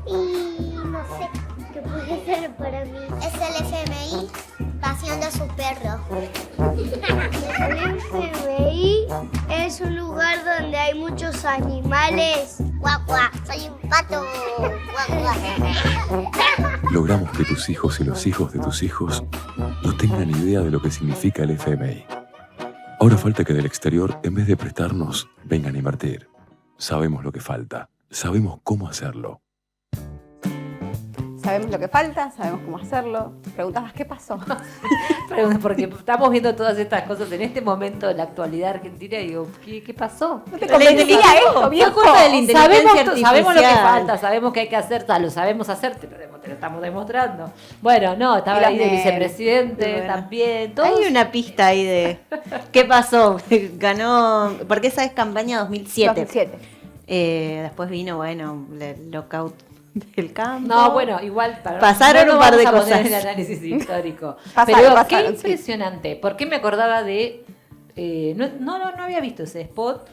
Y no sé qué puede ser para mí. Es el FMI paseando a su perro. El FMI es un lugar donde hay muchos animales. Guau, guau, soy un pato. Guau, guau. Logramos que tus hijos y los hijos de tus hijos no tengan idea de lo que significa el FMI. Ahora falta que del exterior, en vez de prestarnos, vengan a invertir. Sabemos lo que falta, sabemos cómo hacerlo. Sabemos lo que falta, sabemos cómo hacerlo. Preguntabas, ¿qué pasó? Porque estamos viendo todas estas cosas en este momento de la actualidad argentina y digo, ¿qué pasó? ¿No te convencía esto, viejo? Sabemos lo que falta, sabemos que hay que hacer, lo sabemos hacer, te lo estamos demostrando. Bueno, no, estaba ahí de vicepresidente también. Todos. Hay una pista ahí de qué pasó. Ganó, porque esa es campaña 2007. Después vino, el lockout del campo. No, bueno, igual pasaron un par de vamos a cosas. poner el análisis histórico. Pasaron, qué impresionante. ¿Por qué me acordaba de no había visto ese spot?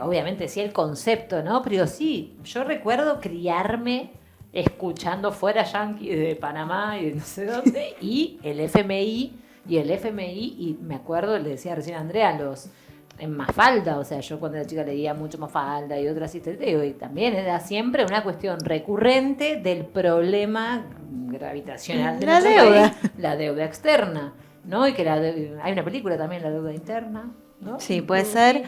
Obviamente sí el concepto, ¿no? Pero sí, yo recuerdo criarme escuchando Fuera Yankee de Panamá y de no sé dónde, y el FMI, y me acuerdo, le decía recién a Andrea, en Mafalda, o sea, yo cuando era chica leía mucho Mafalda y otras historias, y también era siempre una cuestión recurrente del problema gravitacional de la nuestro deuda. país, la deuda externa, ¿no? Y que hay una película también, La deuda interna, ¿no? Sí, puede ser.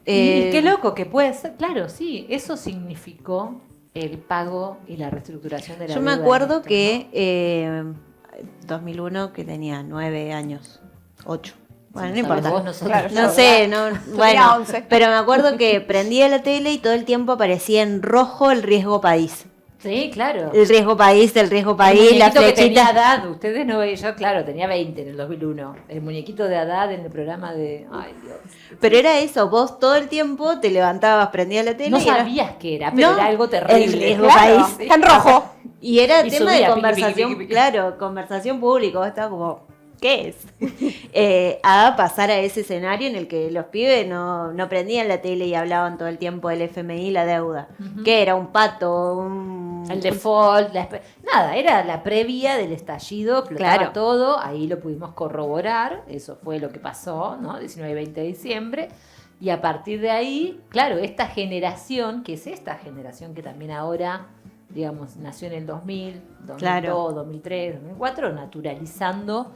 Y qué loco que puede ser, claro, sí, eso significó el pago y la reestructuración de la deuda. Yo me acuerdo que 2001, que tenía 9 años, 8. Bueno, no importa. No sé, bueno, 11. Pero me acuerdo que prendía la tele y todo el tiempo aparecía en rojo el riesgo país. Sí, claro. El riesgo país, El la muñequito que tenía flechita. Haddad, ustedes no veían, yo claro, tenía 20 en el 2001. El muñequito de Haddad en el programa de... Ay, Dios. Pero era eso, vos todo el tiempo te levantabas, prendías la tele No y era- sabías qué era, pero No, era algo el terrible. riesgo Claro, país. está en rojo. Y era Y tema subía, de piqui, conversación, piqui, piqui. claro, conversación pública. Vos estabas como, ¿qué es? A pasar a ese escenario en el que los pibes no prendían la tele y hablaban todo el tiempo del FMI y la deuda. ¿Qué era? ¿Un pato? El default, nada, era la previa del estallido, explotaba Claro. todo, ahí lo pudimos corroborar, eso fue lo que pasó, ¿no? 19 y 20 de diciembre, y a partir de ahí, claro, esta generación, que es esta generación que también ahora, digamos, nació en el 2000, 2002, Claro. 2003, 2004, naturalizando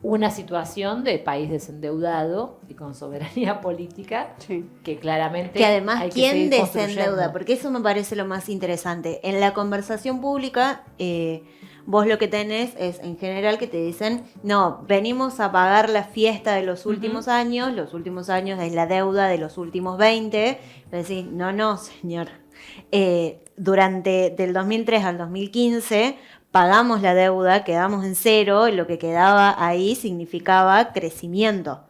una situación de país desendeudado y con soberanía política, Sí. que claramente Que además, hay que ¿quién seguir desendeuda? construyendo. Porque eso me parece lo más interesante. En la conversación pública, vos lo que tenés es, en general, que te dicen, no, venimos a pagar la fiesta de los últimos años es la deuda de los últimos 20. Pero decís, no, señor. Durante del 2003 al 2015 pagamos la deuda, quedamos en cero, y lo que quedaba ahí significaba crecimiento.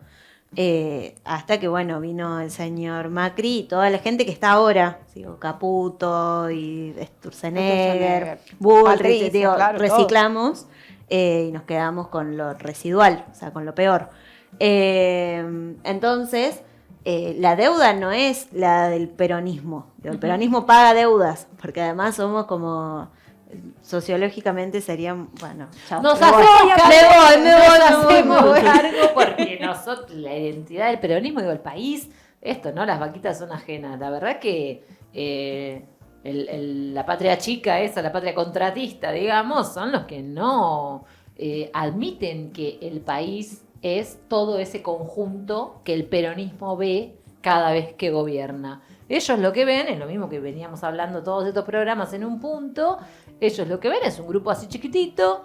Hasta que, bueno, vino el señor Macri y toda la gente que está ahora, digo, Caputo y Sturzenegger, Bullrich, Patricia, digo, claro, reciclamos y nos quedamos con lo residual, o sea, con lo peor. Entonces, la deuda no es la del peronismo. El peronismo paga deudas, porque además somos como... Sociológicamente serían, bueno, chao. Nos me voy. hacemos me voy. cargo porque nosotros, la identidad del peronismo, digo, el país, esto, ¿no? Las vaquitas son ajenas. La verdad que la patria chica esa, la patria contratista, digamos, son los que no admiten que el país es todo ese conjunto que el peronismo ve cada vez que gobierna. Ellos lo que ven es lo mismo que veníamos hablando todos estos programas en un punto. Ellos lo que ven es un grupo así chiquitito,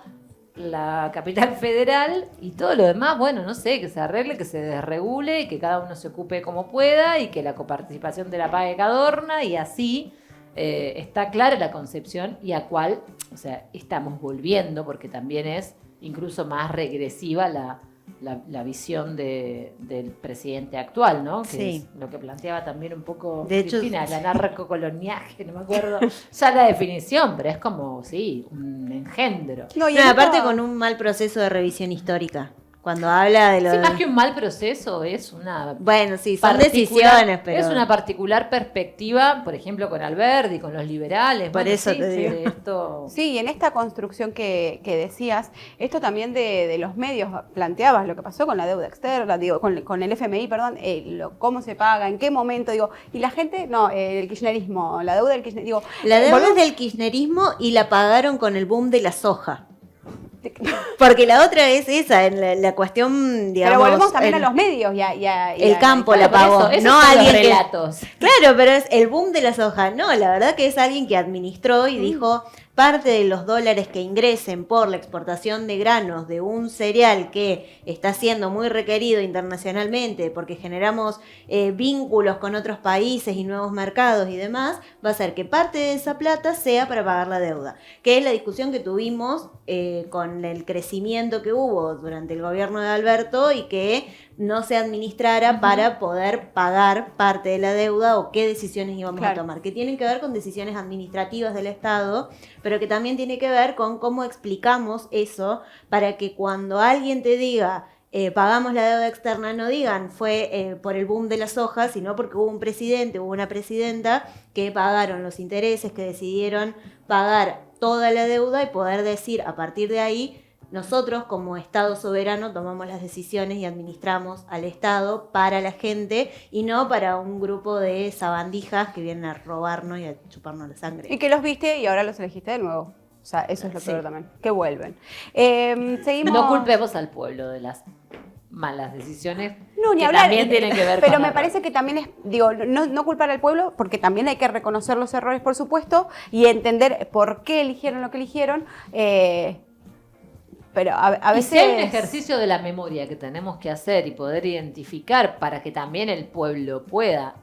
la capital federal y todo lo demás, bueno, no sé, que se arregle, que se desregule y que cada uno se ocupe como pueda y que la coparticipación te la pague Cadorna y así está clara la concepción y a cuál, o sea, estamos volviendo porque también es incluso más regresiva la visión del presidente actual, ¿no? Que Sí. es lo que planteaba también un poco De hecho, Cristina, el anarcocoloniaje, no me acuerdo ya la definición, pero es como, sí, un engendro. No, y No, en aparte esto- con un mal proceso de revisión histórica. Cuando habla de lo Sí, de... más que un mal proceso, es una Bueno, sí, son particular- decisiones, pero... es una particular perspectiva, por ejemplo, con Alberti, con los liberales. Por eso te digo. de esto... Sí, y en esta construcción que decías, esto también de los medios, planteabas lo que pasó con la deuda externa, digo, con el FMI, perdón, cómo se paga, en qué momento, digo, y la gente, no, el kirchnerismo, la deuda del kirchnerismo, digo, La deuda es volvemos- del kirchnerismo y la pagaron con el boom de la soja. Porque la otra es esa, en la cuestión, digamos... pero volvemos también en- a los medios y El campo la Por pagó, eso, esos no son los alguien que... relatos. Claro, pero es el boom de la soja. No, la verdad que es alguien que administró y dijo, parte de los dólares que ingresen por la exportación de granos de un cereal que está siendo muy requerido internacionalmente porque generamos vínculos con otros países y nuevos mercados y demás, va a ser que parte de esa plata sea para pagar la deuda. Que es la discusión que tuvimos con el crecimiento que hubo durante el gobierno de Alberto y que no se administrara para poder pagar parte de la deuda o qué decisiones íbamos a Claro. tomar, que tienen que ver con decisiones administrativas del Estado, pero que también tiene que ver con cómo explicamos eso para que cuando alguien te diga pagamos la deuda externa, no digan fue por el boom de la soja, sino porque hubo un presidente, hubo una presidenta que pagaron los intereses, que decidieron pagar toda la deuda y poder decir a partir de ahí nosotros como Estado soberano tomamos las decisiones y administramos al Estado para la gente y no para un grupo de sabandijas que vienen a robarnos y a chuparnos la sangre. y que los viste y ahora los elegiste de nuevo. O sea, eso es lo Sí. peor también, que vuelven. Seguimos. No culpemos al pueblo de las malas decisiones No, ni que hablar. también tienen que ver pero con me la- parece que también es, digo, no culpar al pueblo, porque también hay que reconocer los errores, por supuesto, y entender por qué eligieron lo que eligieron. Pero a Y veces. si hay un ejercicio de la memoria que tenemos que hacer y poder identificar para que también el pueblo pueda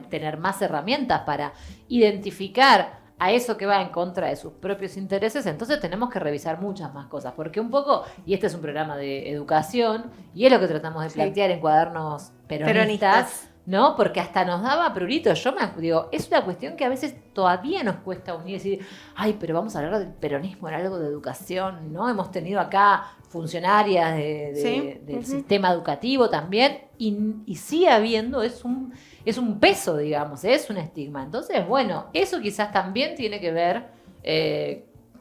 tener más herramientas para identificar a eso que va en contra de sus propios intereses, entonces tenemos que revisar muchas más cosas, porque un poco, y este es un programa de educación, y es lo que tratamos de plantear en Cuadernos Peronistas, ¿no? Porque hasta nos daba prurito. Yo digo, es una cuestión que a veces todavía nos cuesta unir y decir, ay, pero vamos a hablar del peronismo en algo de educación, ¿no? Hemos tenido acá funcionarias del sistema educativo también, y sigue habiendo, es un peso, digamos, es un estigma. Entonces, bueno, eso quizás también tiene que ver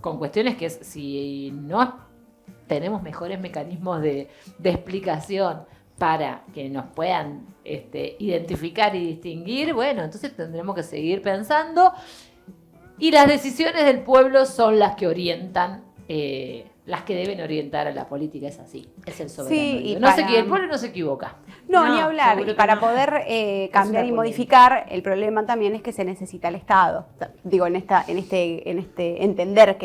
con cuestiones que si no tenemos mejores mecanismos de explicación para que nos puedan identificar y distinguir, bueno, entonces tendremos que seguir pensando, y las decisiones del pueblo son las que orientan, las que deben orientar a la política, es así, es el soberano. Sí, y el pueblo no se equivoca. No, ni hablar. Y para poder cambiar y modificar, el problema también es que se necesita el Estado. Digo, en este entender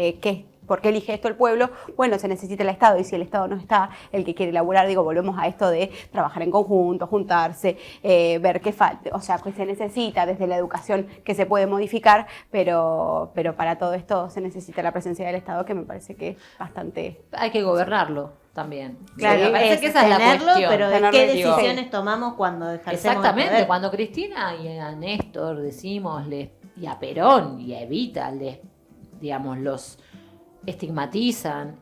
¿por qué elige esto el pueblo? Bueno, se necesita el Estado, y si el Estado no está, el que quiere laburar, volvemos a esto de trabajar en conjunto, juntarse, ver qué falta, o sea, que se necesita desde la educación, que se puede modificar, pero para todo esto se necesita la presencia del Estado, que me parece que es bastante... Hay que gobernarlo también. Claro, me parece que esa es la cuestión. Pero ¿qué decisiones tomamos cuando ejercemos Exactamente, el poder? cuando Cristina y a Néstor decimos, y a Perón y a Evita, los estigmatizan,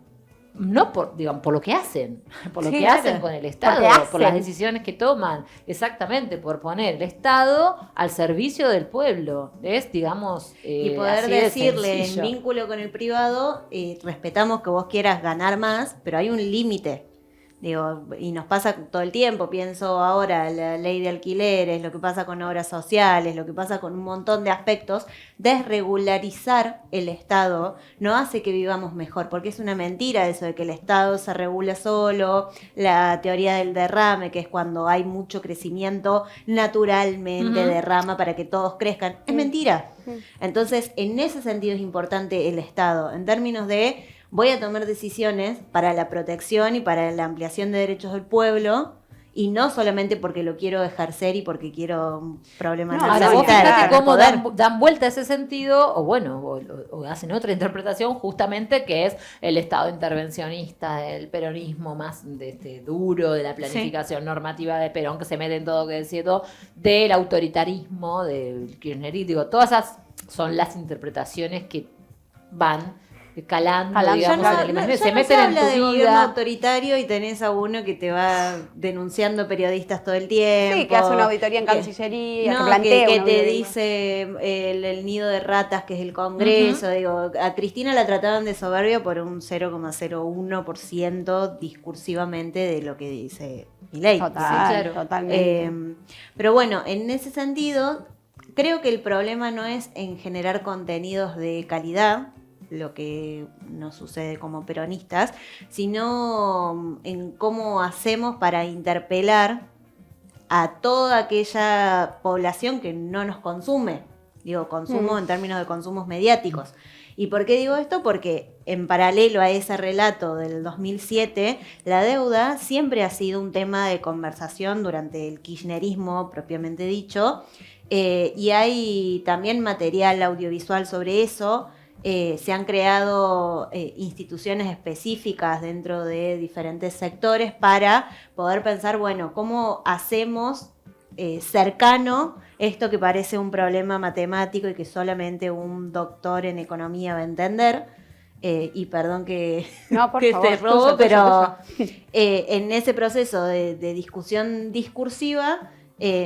no por lo que hacen, por lo que hacen con el Estado, por las decisiones que toman, exactamente, por poner el Estado al servicio del pueblo, es, digamos, y poder decirle en vínculo con el privado, respetamos que vos quieras ganar más, pero hay un límite. Y nos pasa todo el tiempo, pienso ahora la ley de alquileres, lo que pasa con obras sociales, lo que pasa con un montón de aspectos. Desregularizar el Estado no hace que vivamos mejor, porque es una mentira eso de que el Estado se regula solo, la teoría del derrame, que es cuando hay mucho crecimiento, naturalmente derrama para que todos crezcan. Es mentira. Entonces, en ese sentido es importante el Estado, en términos de... voy a tomar decisiones para la protección y para la ampliación de derechos del pueblo, y no solamente porque lo quiero ejercer y porque quiero problemas ahora vos fíjate cómo dan vuelta a ese sentido, o hacen otra interpretación, justamente, que es el Estado intervencionista del peronismo más duro, de la planificación normativa de Perón, que se mete en todo, que decía todo, del autoritarismo, del kirchnerismo. Todas esas son las interpretaciones que van calando, digamos, se meten en tu de vida. Gobierno autoritario, y tenés a uno que te va denunciando periodistas todo el tiempo. Sí, que hace una auditoría en Cancillería, que plantea que te dice el nido de ratas, que es el Congreso. A Cristina la trataban de soberbia por un 0,01% discursivamente de lo que dice Milei. Totalmente. Pero bueno, en ese sentido, creo que el problema no es en generar contenidos de calidad, lo que nos sucede como peronistas, sino en cómo hacemos para interpelar a toda aquella población que no nos consume. Consumo en términos de consumos mediáticos. ¿Y por qué digo esto? Porque en paralelo a ese relato del 2007, la deuda siempre ha sido un tema de conversación durante el kirchnerismo propiamente dicho, y hay también material audiovisual sobre eso. Se han creado instituciones específicas dentro de diferentes sectores para poder pensar, bueno, ¿cómo hacemos cercano esto que parece un problema matemático y que solamente un doctor en economía va a entender? Y perdón que, te robo, pero en ese proceso de discusión discursiva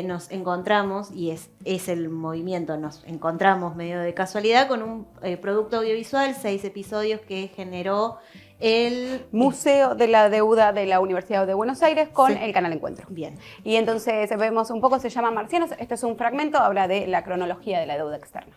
nos encontramos, y es el movimiento, nos encontramos medio de casualidad con un producto audiovisual, 6 episodios que generó el Museo de la Deuda de la Universidad de Buenos Aires con el Canal Encuentro. Bien. Y entonces vemos un poco, se llama Marcianos, este es un fragmento, habla de la cronología de la deuda externa.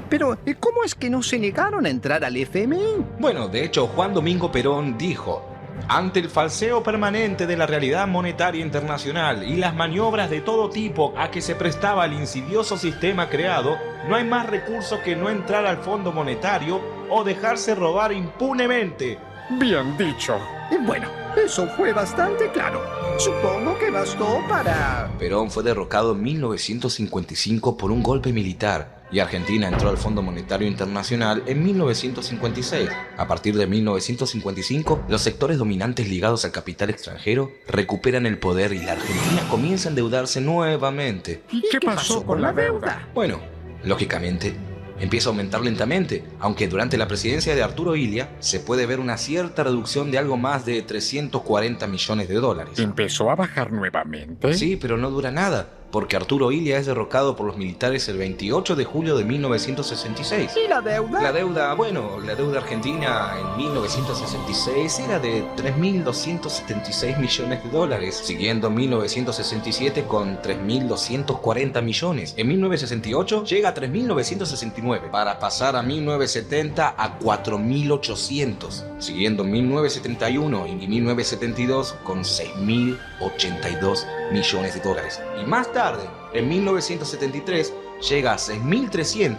Pero, ¿cómo es que no se negaron a entrar al FMI? Bueno, de hecho, Juan Domingo Perón dijo: ante el falseo permanente de la realidad monetaria internacional y las maniobras de todo tipo a que se prestaba el insidioso sistema creado, no hay más recurso que no entrar al Fondo Monetario o dejarse robar impunemente. Bien dicho. Bueno, eso fue bastante claro. Supongo que bastó para... Perón fue derrocado en 1955 por un golpe militar. y Argentina entró al Fondo Monetario Internacional en 1956. A partir de 1955, los sectores dominantes ligados al capital extranjero recuperan el poder y la Argentina comienza a endeudarse nuevamente. ¿Y qué pasó con la deuda? Bueno, lógicamente, empieza a aumentar lentamente, aunque durante la presidencia de Arturo Illia se puede ver una cierta reducción de algo más de 340 millones de dólares. ¿Empezó a bajar nuevamente? Sí, pero no dura nada, porque Arturo Illia es derrocado por los militares el 28 de julio de 1966. ¿Y la deuda? La deuda argentina en 1966 era de 3.276 millones de dólares, siguiendo 1967 con 3.240 millones. En 1968 llega a 3.969, para pasar a 1970 a 4.800, siguiendo 1971 y 1972 con 6.082 millones de dólares. Y más tarde, en 1973, llega a 6.300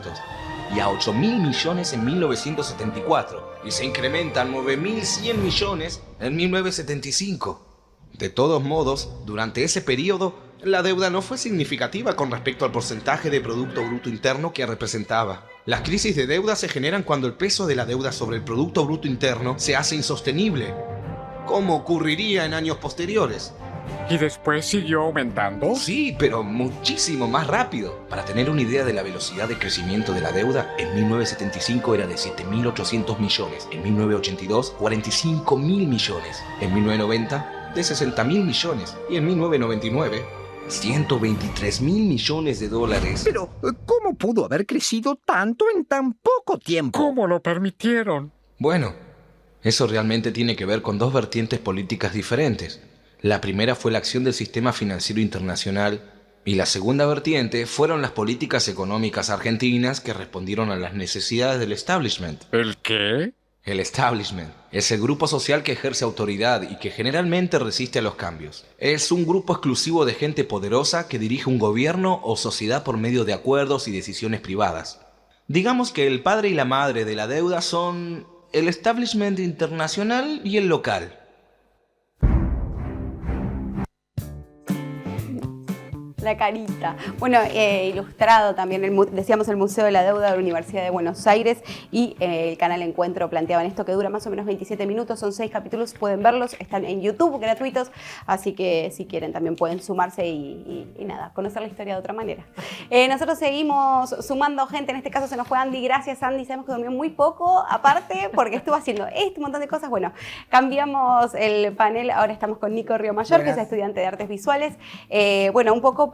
y a 8.000 millones en 1974 y se incrementa a 9.100 millones en 1975. De todos modos, durante ese periodo, la deuda no fue significativa con respecto al porcentaje de Producto Bruto Interno que representaba. Las crisis de deuda se generan cuando el peso de la deuda sobre el Producto Bruto Interno se hace insostenible, como ocurriría en años posteriores. ¿Y después siguió aumentando? Sí, pero muchísimo más rápido. Para tener una idea de la velocidad de crecimiento de la deuda, en 1975 era de 7.800 millones, en 1982 45.000 millones, en 1990 de 60.000 millones y en 1999 123.000 millones de dólares. Pero, ¿cómo pudo haber crecido tanto en tan poco tiempo? ¿Cómo lo permitieron? Bueno, eso realmente tiene que ver con dos vertientes políticas diferentes. La primera fue la acción del sistema financiero internacional y la segunda vertiente fueron las políticas económicas argentinas que respondieron a las necesidades del establishment. ¿El qué? El establishment es el grupo social que ejerce autoridad y que generalmente resiste a los cambios. Es un grupo exclusivo de gente poderosa que dirige un gobierno o sociedad por medio de acuerdos y decisiones privadas. Digamos que el padre y la madre de la deuda son el establishment internacional y el local. La carita. Bueno, ilustrado también, decíamos el Museo de la Deuda de la Universidad de Buenos Aires y el canal Encuentro planteaban esto que dura más o menos 27 minutos, son 6 capítulos, pueden verlos, están en YouTube gratuitos, así que si quieren también pueden sumarse y nada, conocer la historia de otra manera. Nosotros seguimos sumando gente, en este caso se nos fue Andy, gracias Andy, sabemos que durmió muy poco, aparte porque estuvo haciendo este montón de cosas. Bueno, cambiamos el panel, ahora estamos con Nico Río Mayor, que es estudiante de Artes Visuales. Bueno, un poco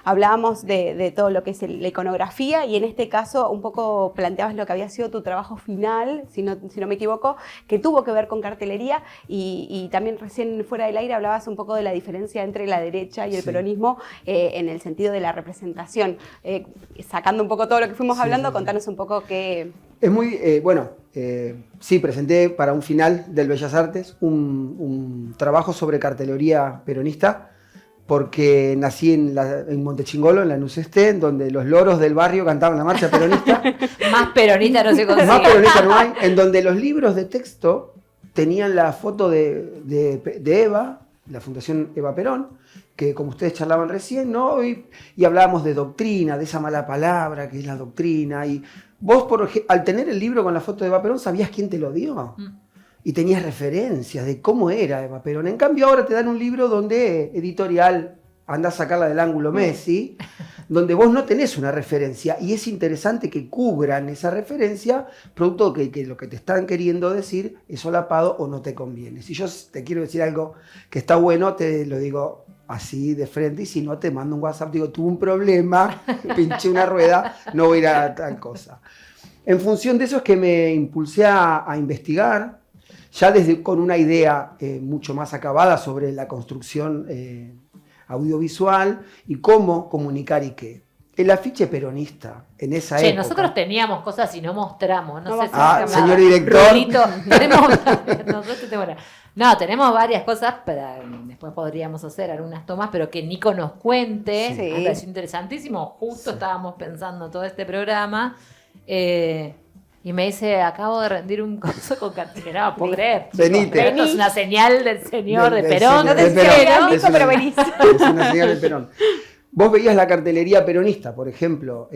hablábamos de todo lo que es la iconografía y en este caso un poco planteabas lo que había sido tu trabajo final, si no me equivoco, que tuvo que ver con cartelería y también recién fuera del aire hablabas un poco de la diferencia entre la derecha y el peronismo en el sentido de la representación. Sacando un poco todo lo que fuimos hablando, contanos un poco qué... Es muy, sí, presenté para un final del Bellas Artes un trabajo sobre cartelería peronista, porque nací en Montechingolo, en la Nuseste, donde los loros del barrio cantaban la marcha peronista. Más peronista no se consigue. Más peronista no hay. En donde los libros de texto tenían la foto de Eva, la Fundación Eva Perón, que como ustedes charlaban recién, ¿no? Y hablábamos de doctrina, de esa mala palabra que es la doctrina. Y vos, al tener el libro con la foto de Eva Perón, ¿sabías quién te lo dio? Y tenías referencias de cómo era Eva Perón. En cambio ahora te dan un libro donde editorial, anda a sacarla del ángulo Messi, donde vos no tenés una referencia y es interesante que cubran esa referencia, producto que lo que te están queriendo decir es solapado o no te conviene. Si yo te quiero decir algo que está bueno, te lo digo así de frente y si no te mando un WhatsApp, digo, tuve un problema, pinché una rueda, no voy a ir a tal cosa. En función de eso es que me impulsé a investigar, ya con una idea mucho más acabada sobre la construcción audiovisual y cómo comunicar y qué. El afiche peronista en esa época. Nosotros teníamos cosas y no mostramos. No sé si señor director. Tenemos varias cosas, pero después podríamos hacer algunas tomas, pero que Nico nos cuente. Sí. Me pareció interesantísimo. Justo estábamos pensando todo este programa. Y me dice, acabo de rendir un curso con cartera, no puedo creer. Venite. Esto es una señal del señor de Perón. No te Perón. Nico, pero venís. Es una señal de Perón. Vos veías la cartelería peronista, por ejemplo,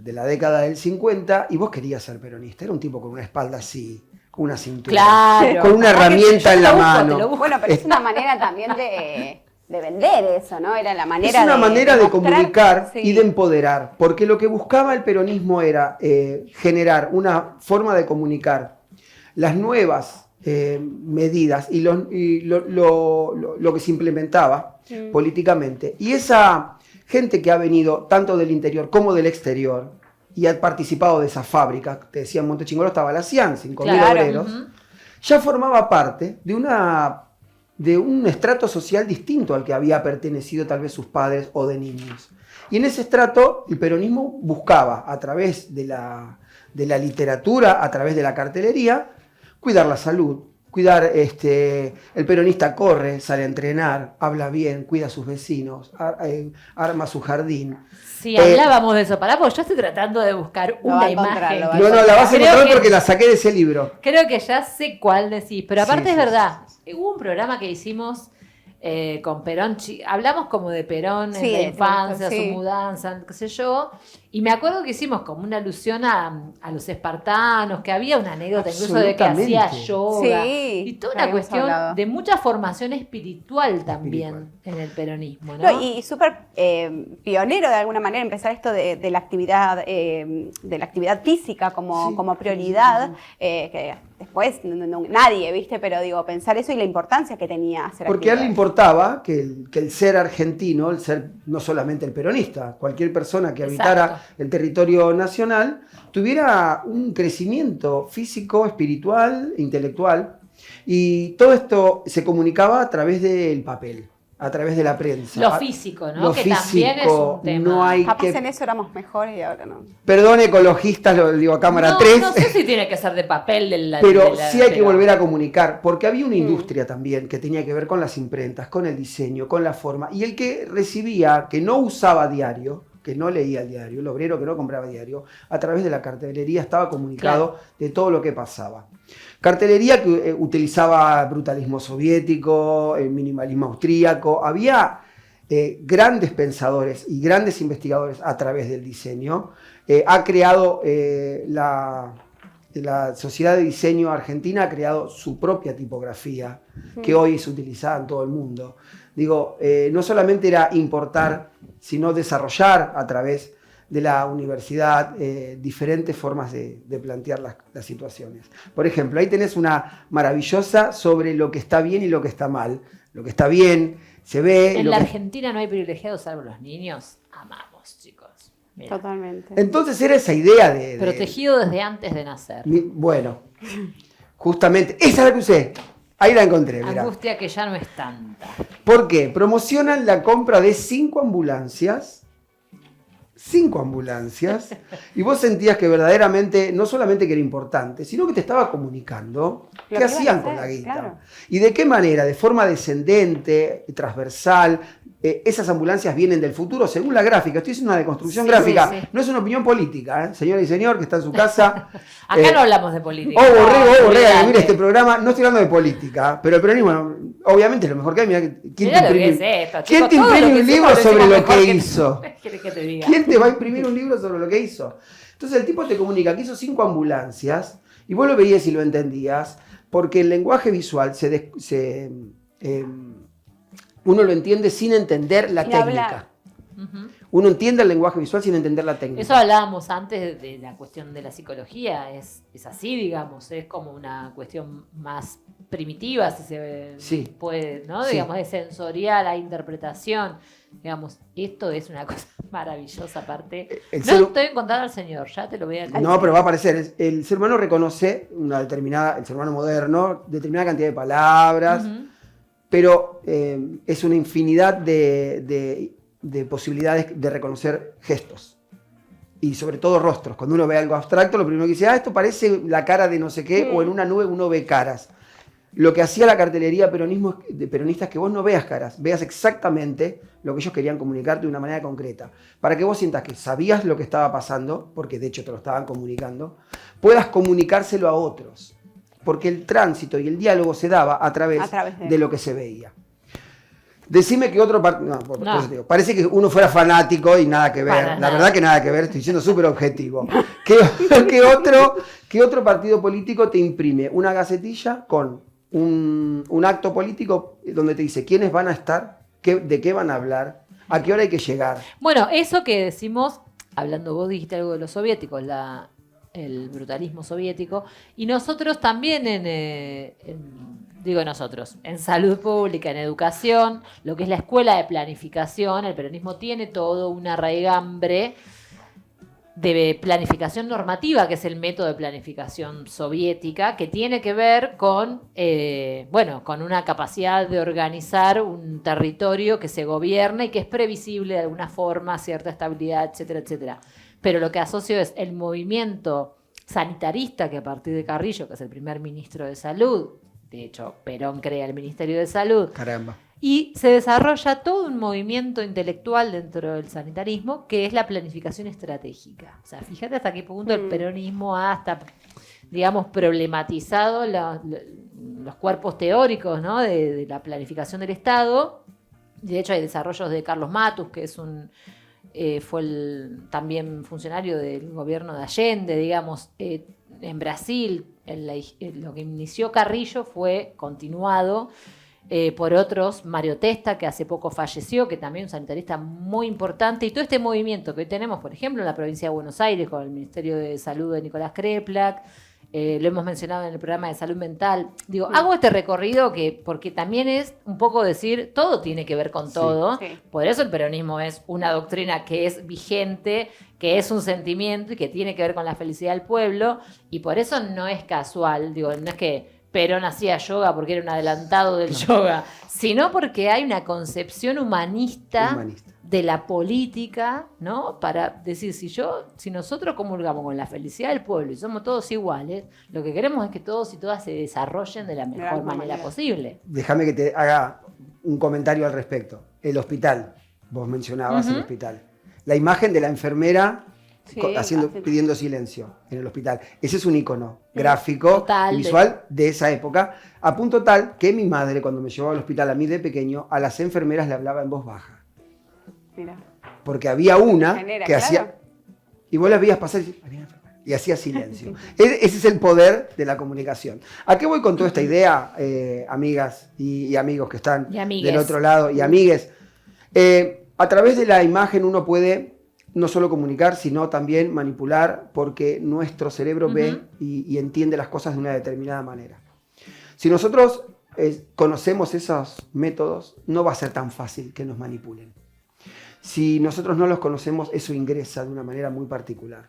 de la década del 50 y vos querías ser peronista. Era un tipo con una espalda así, con una cintura, Claro. con una herramienta en la mano. Bueno, pero es una manera también de vender eso, ¿no? Era la manera Es una manera de mostrar, comunicar sí. y de empoderar, porque lo que buscaba el peronismo era generar una forma de comunicar las nuevas medidas y lo que se implementaba políticamente. Y esa gente que ha venido tanto del interior como del exterior y ha participado de esa fábrica, te decía en Montechingolo estaba la CIAN, 5.000 Claro, obreros, ya formaba parte de un estrato social distinto al que había pertenecido tal vez sus padres o de niños. Y en ese estrato el peronismo buscaba, a través de la literatura, a través de la cartelería, cuidar la salud, cuidar, el peronista corre, sale a entrenar, habla bien, cuida a sus vecinos, arma su jardín. Sí, hablábamos de eso. Pará, porque yo estoy tratando de buscar Lo va una a encontrar, imagen. lo va a No, la vas a Creo encontrar que- porque la saqué de ese libro. Creo que ya sé cuál decís, pero aparte Sí, es sí, verdad. Hubo un programa que hicimos con Perón, hablamos como de Perón Sí, en la de infancia, sí. su mudanza, qué sé yo, y me acuerdo que hicimos como una alusión a los espartanos, que había una anécdota incluso de que hacía Absolutamente. yoga, Sí, y toda una habíamos cuestión hablado. de mucha formación espiritual también en el peronismo, ¿no? No, y súper pionero de alguna manera empezar esto de la actividad física como prioridad, que después nadie, ¿viste? Pero digo, pensar eso y la importancia que tenía hacer Porque a él le actividades. importaba que el ser argentino, el ser no solamente el peronista, cualquier persona que habitara Exacto. el territorio nacional, tuviera un crecimiento físico, espiritual, intelectual. Y todo esto se comunicaba a través del papel, a través de la prensa. Lo físico, ¿no? Lo Que también es un tema. no hay Capaz que... en eso éramos mejores y ahora no. Perdón, ecologistas, lo digo a cámara no, 3. no sé si tiene que ser de papel Pero sí hay que volver a comunicar, porque había una industria también que tenía que ver con las imprentas, con el diseño, con la forma. Y el que recibía, que no usaba diario, que no leía el diario, el obrero que no compraba diario, a través de la cartelería estaba comunicado de todo lo que pasaba. Cartelería que utilizaba brutalismo soviético, minimalismo austríaco. Había grandes pensadores y grandes investigadores a través del diseño. Ha creado la Sociedad de Diseño Argentina, ha creado su propia tipografía, que hoy es utilizada en todo el mundo. Digo, no solamente era importar, sino desarrollar a través de la universidad diferentes formas de plantear las situaciones. Por ejemplo, ahí tenés una maravillosa sobre lo que está bien y lo que está mal. Lo que está bien se ve. En lo la que... Argentina no hay privilegiados salvo los niños. Amamos, chicos. Mira. Totalmente. Entonces era esa idea de... Protegido desde antes de nacer. Bueno, justamente, esa es la que usé. Ahí la encontré, mirá. Angustia que ya no es tanta. ¿Por qué? Promocionan la compra de 5 ambulancias. 5 ambulancias. Y vos sentías que verdaderamente, no solamente que era importante, sino que te estaba comunicando Lo qué que hacían iban a con hacer, la guita. claro. Y de qué manera, de forma descendente, transversal. Esas ambulancias vienen del futuro según la gráfica. Esto es una deconstrucción Sí, gráfica. sí, sí. No es una opinión política, ¿eh? Señora y señor que está en su casa. Acá no hablamos de política. Borrego, olvidate. mira este programa, no estoy hablando de política, pero el peronismo, obviamente, es lo mejor que hay. Mirá, ¿quién Mirá te lo que imprime, es esto, ¿quién chicos, te todo lo imprime que un decimos libro sobre decimos lo mejor que que- hizo? ¿Qué querés que te diga? ¿Quién te va a imprimir un libro sobre lo que hizo? Entonces el tipo te comunica que hizo 5 ambulancias y vos lo veías y lo entendías, porque el lenguaje visual uno lo entiende sin entender la Ni técnica. hablar. Ujú. Uno entiende el lenguaje visual sin entender la técnica. Eso hablábamos antes de la cuestión de la psicología. Es así, digamos. Es como una cuestión más primitiva, si se Sí. puede, ¿no? Sí. Digamos, de sensorial, la interpretación. Digamos, esto es una cosa maravillosa aparte. El No ser- estoy encontrando al señor, ya te lo voy a decir. No, pero va a aparecer. El ser humano reconoce el ser humano moderno, determinada cantidad de palabras, Ujú. pero es una infinidad de posibilidades de reconocer gestos. Y sobre todo rostros. Cuando uno ve algo abstracto, lo primero que dice, esto parece la cara de no sé qué, o en una nube uno ve caras. Lo que hacía la cartelería de peronistas es que vos no veas caras, veas exactamente lo que ellos querían comunicarte de una manera concreta. Para que vos sientas que sabías lo que estaba pasando, porque de hecho te lo estaban comunicando, puedas comunicárselo a otros. Porque el tránsito y el diálogo se daba a través A través de- de lo que se veía. Decime que otro partido. No. Parece que uno fuera fanático y nada que ver. Para La nada. verdad que nada que ver, estoy siendo súper objetivo. ¿Qué otro partido político te imprime una gacetilla con un acto político donde te dice quiénes van a estar, de qué van a hablar, a qué hora hay que llegar? Bueno, eso que decimos, hablando, vos dijiste algo de los soviéticos, el brutalismo soviético, y nosotros también en salud pública, en educación, lo que es la escuela de planificación, el peronismo tiene todo una raigambre de planificación normativa, que es el método de planificación soviética, que tiene que ver con una capacidad de organizar un territorio que se gobierna y que es previsible de alguna forma, cierta estabilidad, etcétera, etcétera. Pero lo que asocio es el movimiento sanitarista que a partir de Carrillo, que es el primer ministro de Salud, de hecho, Perón crea el Ministerio de Salud, Caramba. y se desarrolla todo un movimiento intelectual dentro del sanitarismo que es la planificación estratégica. O sea, fíjate hasta qué punto el peronismo ha hasta, digamos, problematizado los cuerpos teóricos, ¿no? de la planificación del Estado. De hecho, hay desarrollos de Carlos Matus, que es fue también funcionario del gobierno de Allende, digamos, en Brasil. Lo que inició Carrillo fue continuado por otros, Mario Testa, que hace poco falleció, que también es un sanitarista muy importante, y todo este movimiento que hoy tenemos, por ejemplo, en la provincia de Buenos Aires, con el Ministerio de Salud de Nicolás Kreplak, lo hemos mencionado en el programa de salud mental. Digo, hago este recorrido porque también es un poco decir, todo tiene que ver con todo. Sí. Por eso el peronismo es una doctrina que es vigente, que es un sentimiento y que tiene que ver con la felicidad del pueblo, y por eso no es casual, digo, no es que Perón hacía yoga porque era un adelantado del yoga, sino porque hay una concepción humanista de la política, ¿no? Para decir, si nosotros comulgamos con la felicidad del pueblo y somos todos iguales, lo que queremos es que todos y todas se desarrollen de la mejor manera posible. Déjame que te haga un comentario al respecto. El hospital, vos mencionabas el hospital. La imagen de la enfermera pidiendo silencio en el hospital. Ese es un icono gráfico y visual de esa época, a punto tal que mi madre, cuando me llevaba al hospital a mí de pequeño, a las enfermeras le hablaba en voz baja. Mira. Porque había una que hacía... Y vos la veías pasar y hacía silencio. Ese es el poder de la comunicación. ¿A qué voy con toda esta idea, amigas y amigos que están del otro lado, y amigues? A través de la imagen uno puede no solo comunicar, sino también manipular, porque nuestro cerebro ve y entiende las cosas de una determinada manera. Si nosotros conocemos esos métodos, no va a ser tan fácil que nos manipulen. Si nosotros no los conocemos, eso ingresa de una manera muy particular.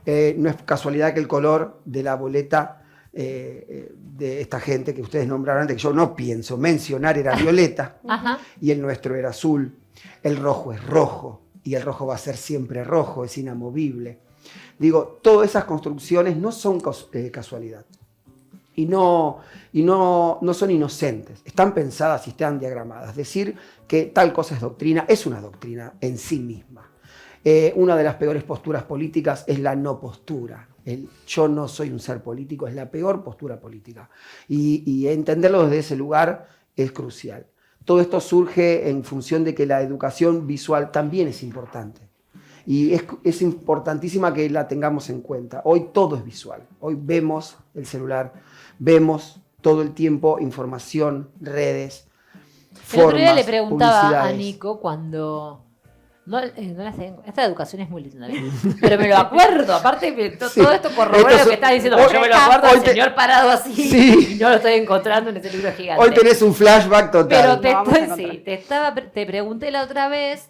No es casualidad que el color de la boleta de esta gente que ustedes nombraron antes, que yo no pienso mencionar, era violeta, y el nuestro era azul. El rojo es rojo, y el rojo va a ser siempre rojo, es inamovible. Digo, todas esas construcciones no son casualidad. Y no son inocentes, están pensadas y están diagramadas. Decir que tal cosa es doctrina es una doctrina en sí misma. Una de las peores posturas políticas es la no postura. El yo no soy un ser político es la peor postura política. Y entenderlo desde ese lugar es crucial. Todo esto surge en función de que la educación visual también es importante. Y es importantísima que la tengamos en cuenta. Hoy todo es visual. Hoy vemos el celular, vemos todo el tiempo información, redes, formas, el otro día le preguntaba a publicidades. Nico cuando... esta educación es muy linda, pero me lo acuerdo, aparte todo esto corrobora lo que estás diciendo, yo me lo acuerdo del señor parado así y no lo estoy encontrando en ese libro gigante. Hoy tenés un flashback total. Pero te pregunté la otra vez,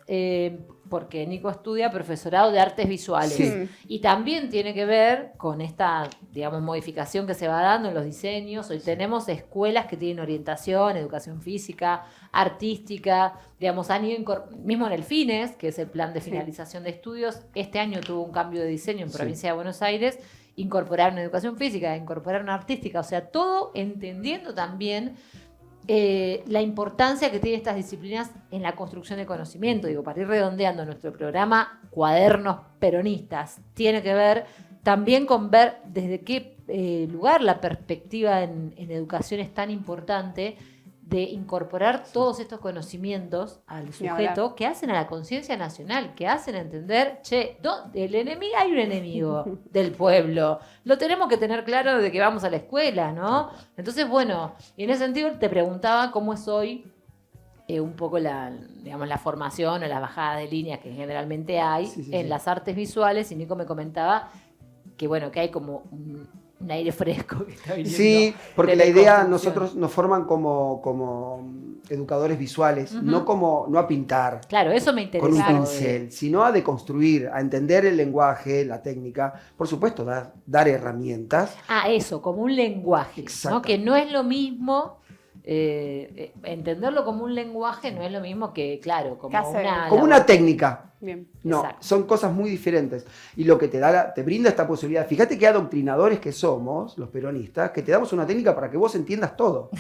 porque Nico estudia profesorado de artes visuales y también tiene que ver con esta, digamos, modificación que se va dando en los diseños. Hoy tenemos escuelas que tienen orientación, educación física, artística, digamos, han ido mismo en el FINES, que es el plan de finalización de estudios, este año tuvo un cambio de diseño en provincia de Buenos Aires, incorporaron educación física, incorporaron artística, o sea, todo entendiendo también la importancia que tienen estas disciplinas en la construcción de conocimiento. Digo, para ir redondeando nuestro programa Cuadernos Peronistas, tiene que ver también con ver desde qué lugar la perspectiva en educación es tan importante de incorporar todos estos conocimientos al sujeto que hacen a la conciencia nacional, que hacen entender, hay un enemigo del pueblo. Lo tenemos que tener claro desde que vamos a la escuela, ¿no? Entonces, bueno, y en ese sentido te preguntaba cómo es hoy un poco la formación o las bajadas de líneas que generalmente hay en las artes visuales, y Nico me comentaba que, bueno, que hay como un aire fresco que está viniendo. Sí, porque la idea, nosotros nos forman como educadores visuales, no a pintar. Claro, eso me interesa. Con un pincel, sino a deconstruir, a entender el lenguaje, la técnica, por supuesto, dar herramientas. Eso, como un lenguaje, ¿no? Que no es lo mismo. Entenderlo como un lenguaje no es lo mismo que, claro, como una técnica. Bien. No, Exacto. son cosas muy diferentes. Y lo que te brinda esta posibilidad, fíjate qué adoctrinadores que somos, los peronistas, que te damos una técnica para que vos entiendas todo.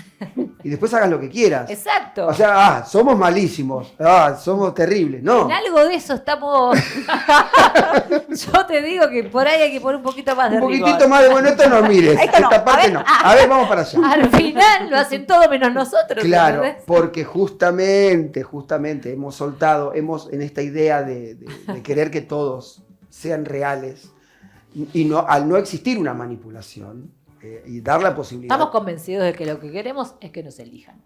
Y después hagas lo que quieras. Exacto. O sea, somos malísimos, somos terribles. No. En algo de eso estamos. Yo te digo que por ahí hay que poner un poquito más de Un rigor. poquitito más de, bueno, esto no mires, Esto no. esta parte no. A ver, vamos para allá. Al final lo hacen todo menos nosotros. Claro, ¿entendés? porque justamente hemos soltado, en esta idea de querer que todos sean reales, y no, al no existir una manipulación, y dar la posibilidad. Estamos convencidos de que lo que queremos es que nos elijan.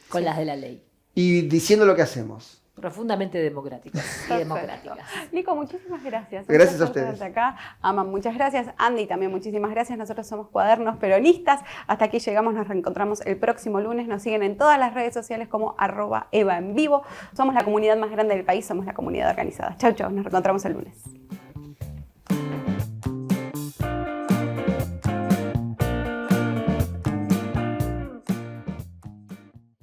Con las de la ley. Y diciendo lo que hacemos. Profundamente democráticas y Perfecto. democráticas. Nico, muchísimas gracias. Gracias Un a placer ustedes. tenerte acá. Aman, muchas gracias. Andy, también muchísimas gracias. Nosotros somos Cuadernos Peronistas. Hasta aquí llegamos, nos reencontramos el próximo lunes. Nos siguen en todas las redes sociales como @EvaEnVivo. Somos la comunidad más grande del país, somos la comunidad organizada. Chau, chau, nos reencontramos el lunes.